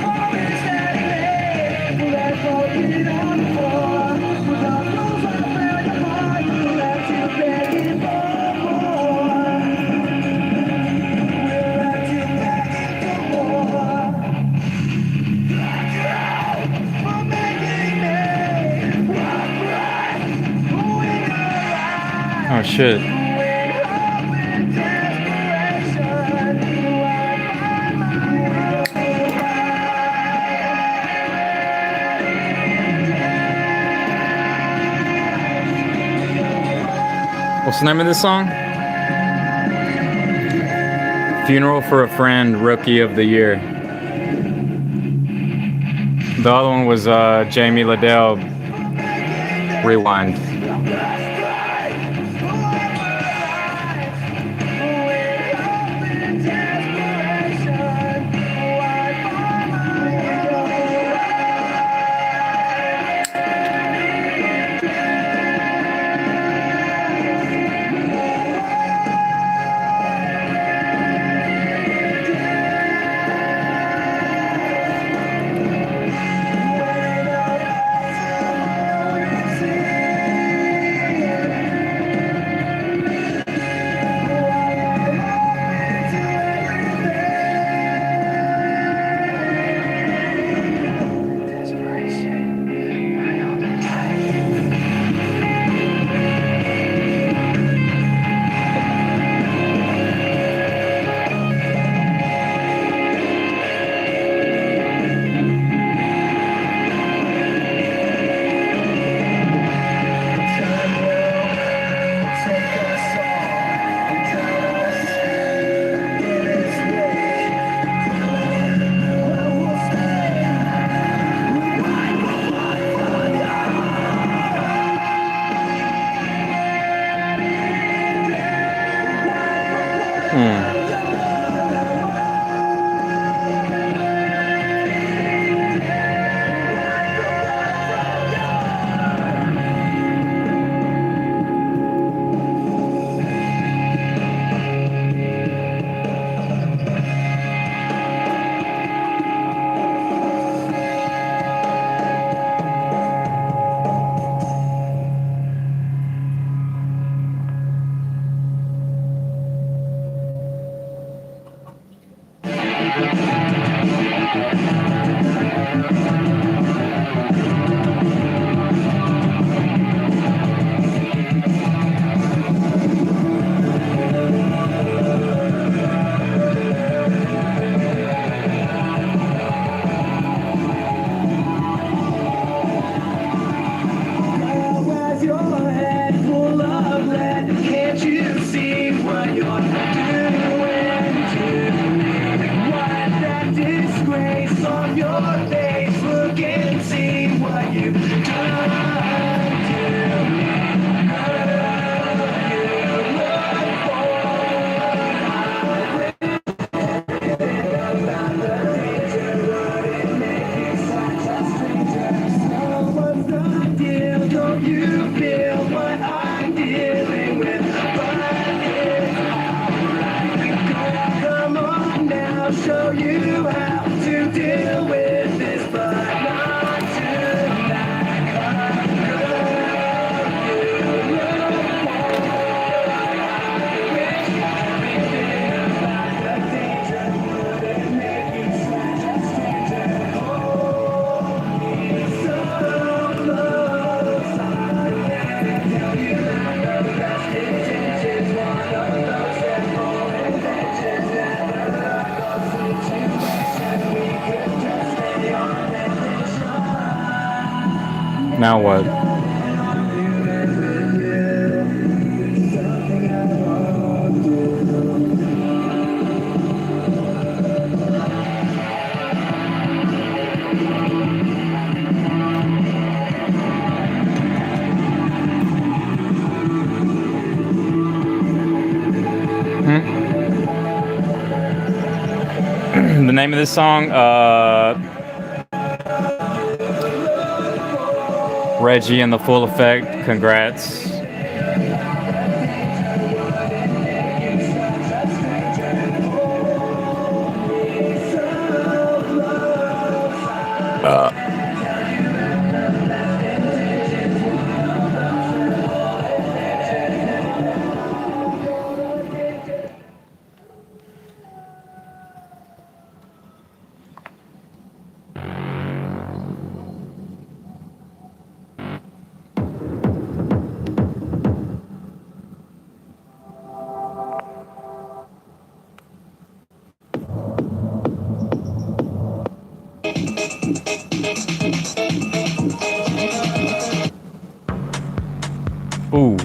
Oh shit. What's the name of this song? Funeral for a Friend, Rookie of the Year. The other one was Jamie Liddell, Rewind. grace on your face. Look and see what you've Don't you feel what I'm dealing with? But it's alright. Come on now, show you how to deal with this, but not Now what? The name of this song, Reggie and the Full Effect. Congrats. Ooh.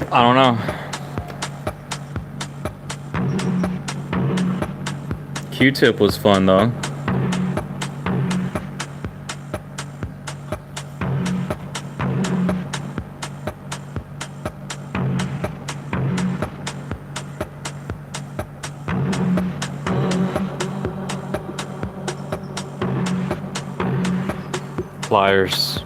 I don't know. Q-Tip was fun though. Flyers.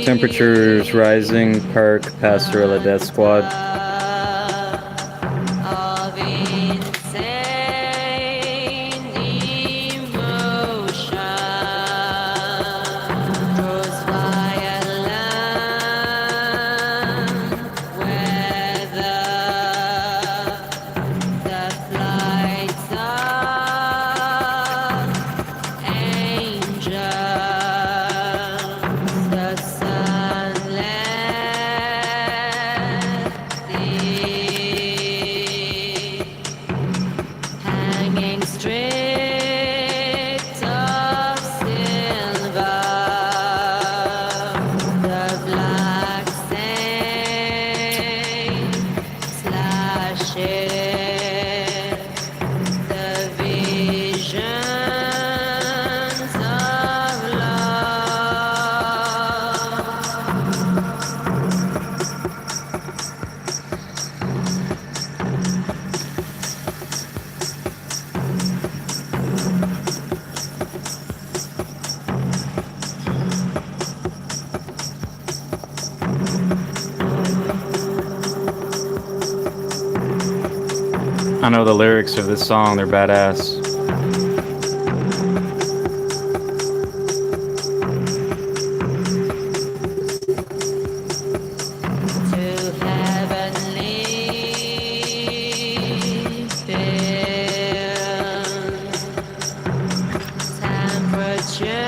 Temperatures rising, Perk, Passerella Death Squad. Of insane emotion grows violent, whether the flights of angels, the sunlit sea, hanging strips of silver, the black saint slashes the visions of I know the lyrics of this song, they're badass. to heavenly fields, temperatures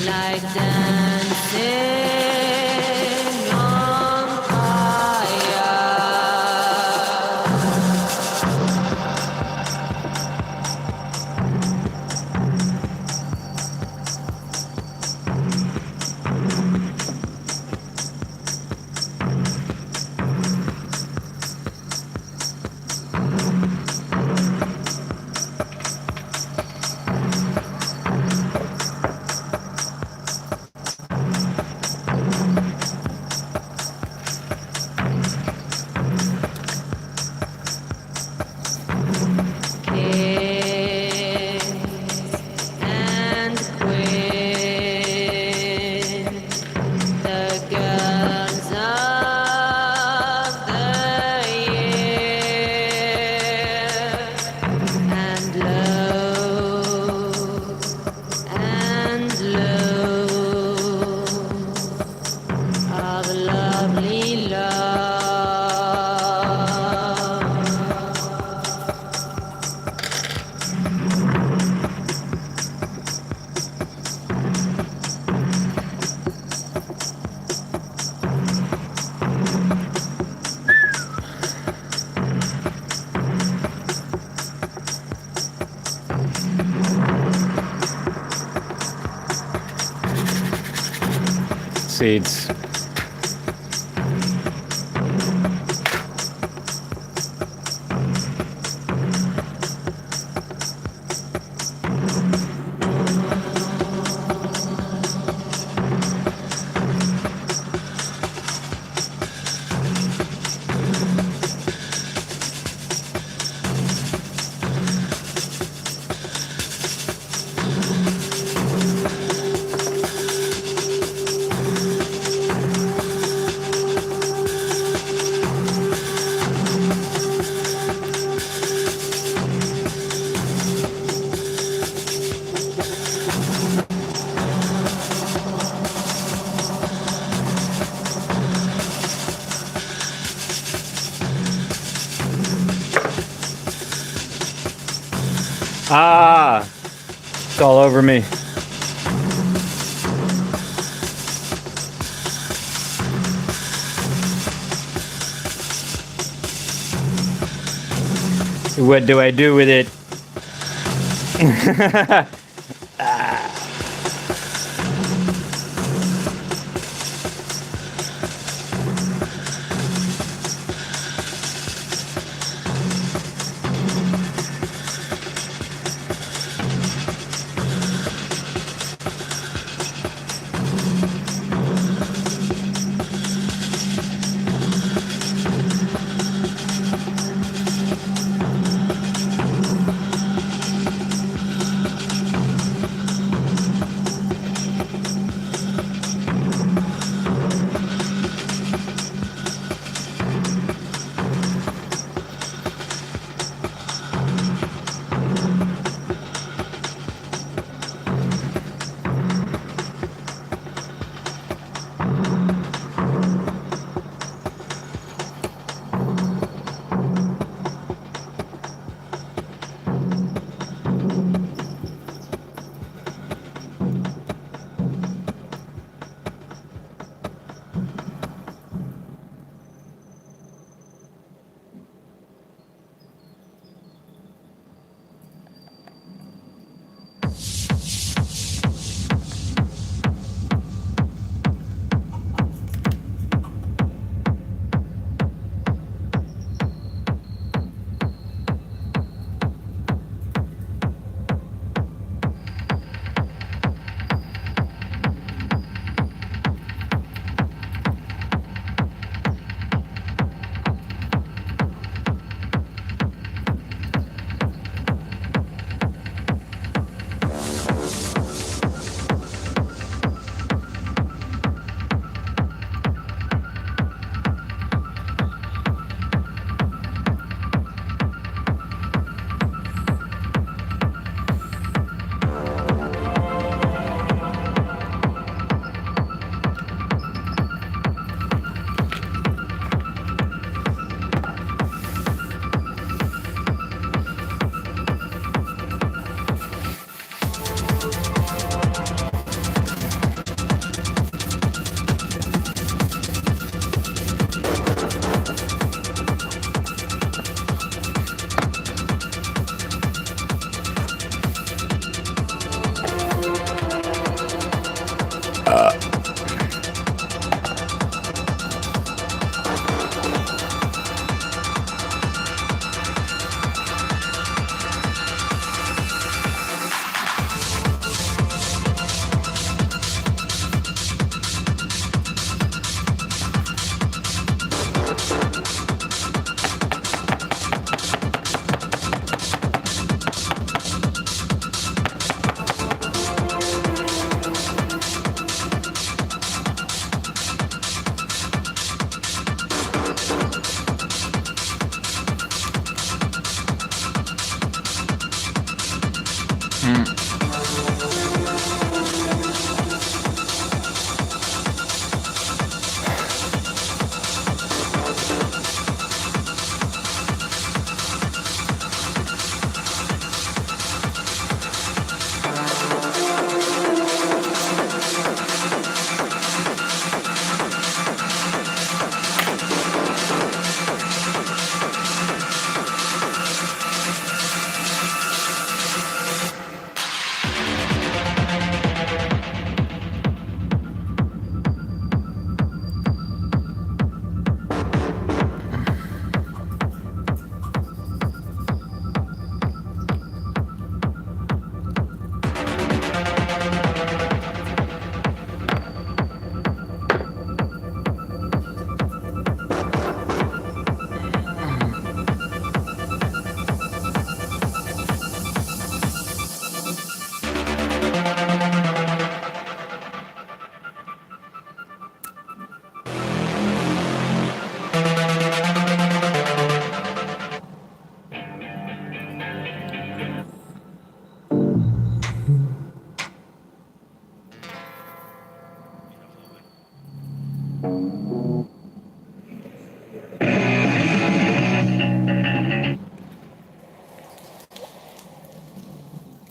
like dancing on fire. And queen, the girls of the year, and low of lovely love. Seeds. Ah, it's all over me. What do I do with it?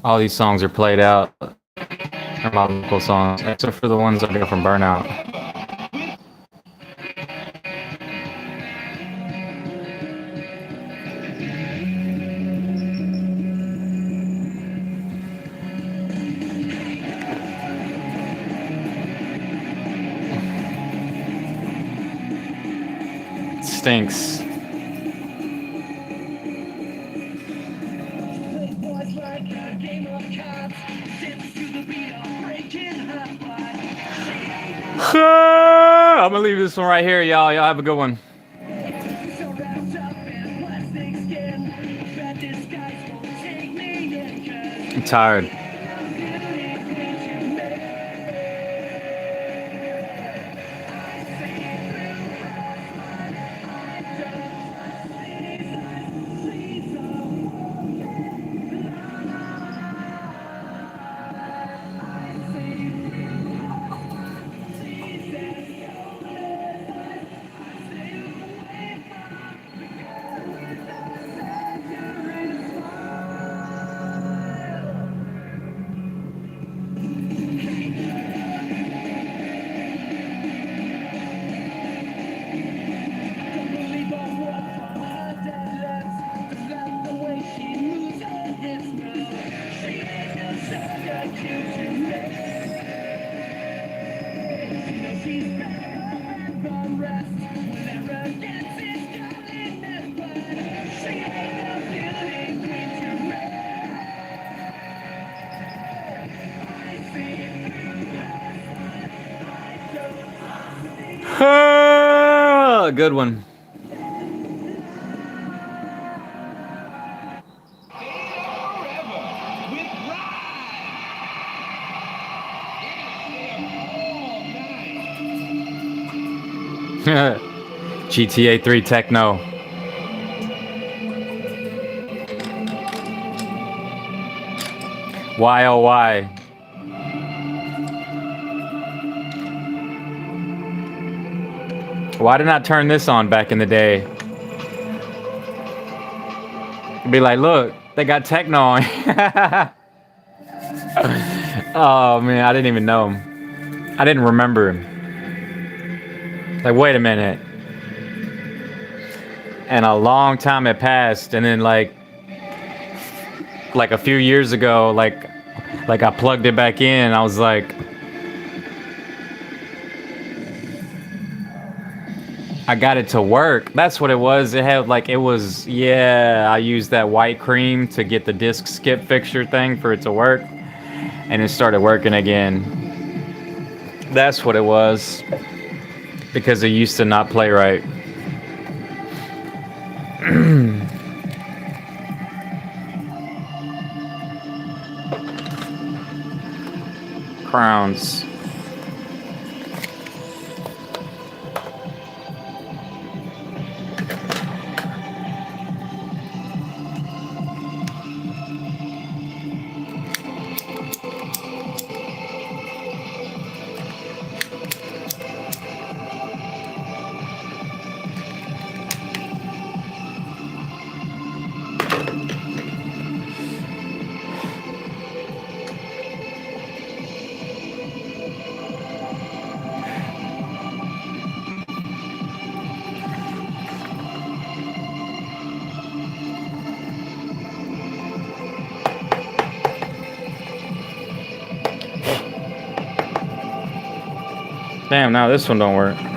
All these songs are played out. Are my local songs, except for the ones I got from Burnout. Stinks. I'm gonna leave this one right here, y'all. Y'all have a good one. I'm tired. Good one. GTA 3 techno. Why oh why? Why did I not turn this on back in the day? Be like, look, they got techno on. Oh man, I didn't even know him. I didn't remember him. Like, wait a minute. And a long time had passed, and then like a few years ago, like I plugged it back in. I was like, I got it to work. That's what it was. It had like, it was, yeah, I used that white cream to get the disc skip fixture thing for it to work, and it started working again. That's what it was, because it used to not play right. Crowns. Damn, now this one don't work.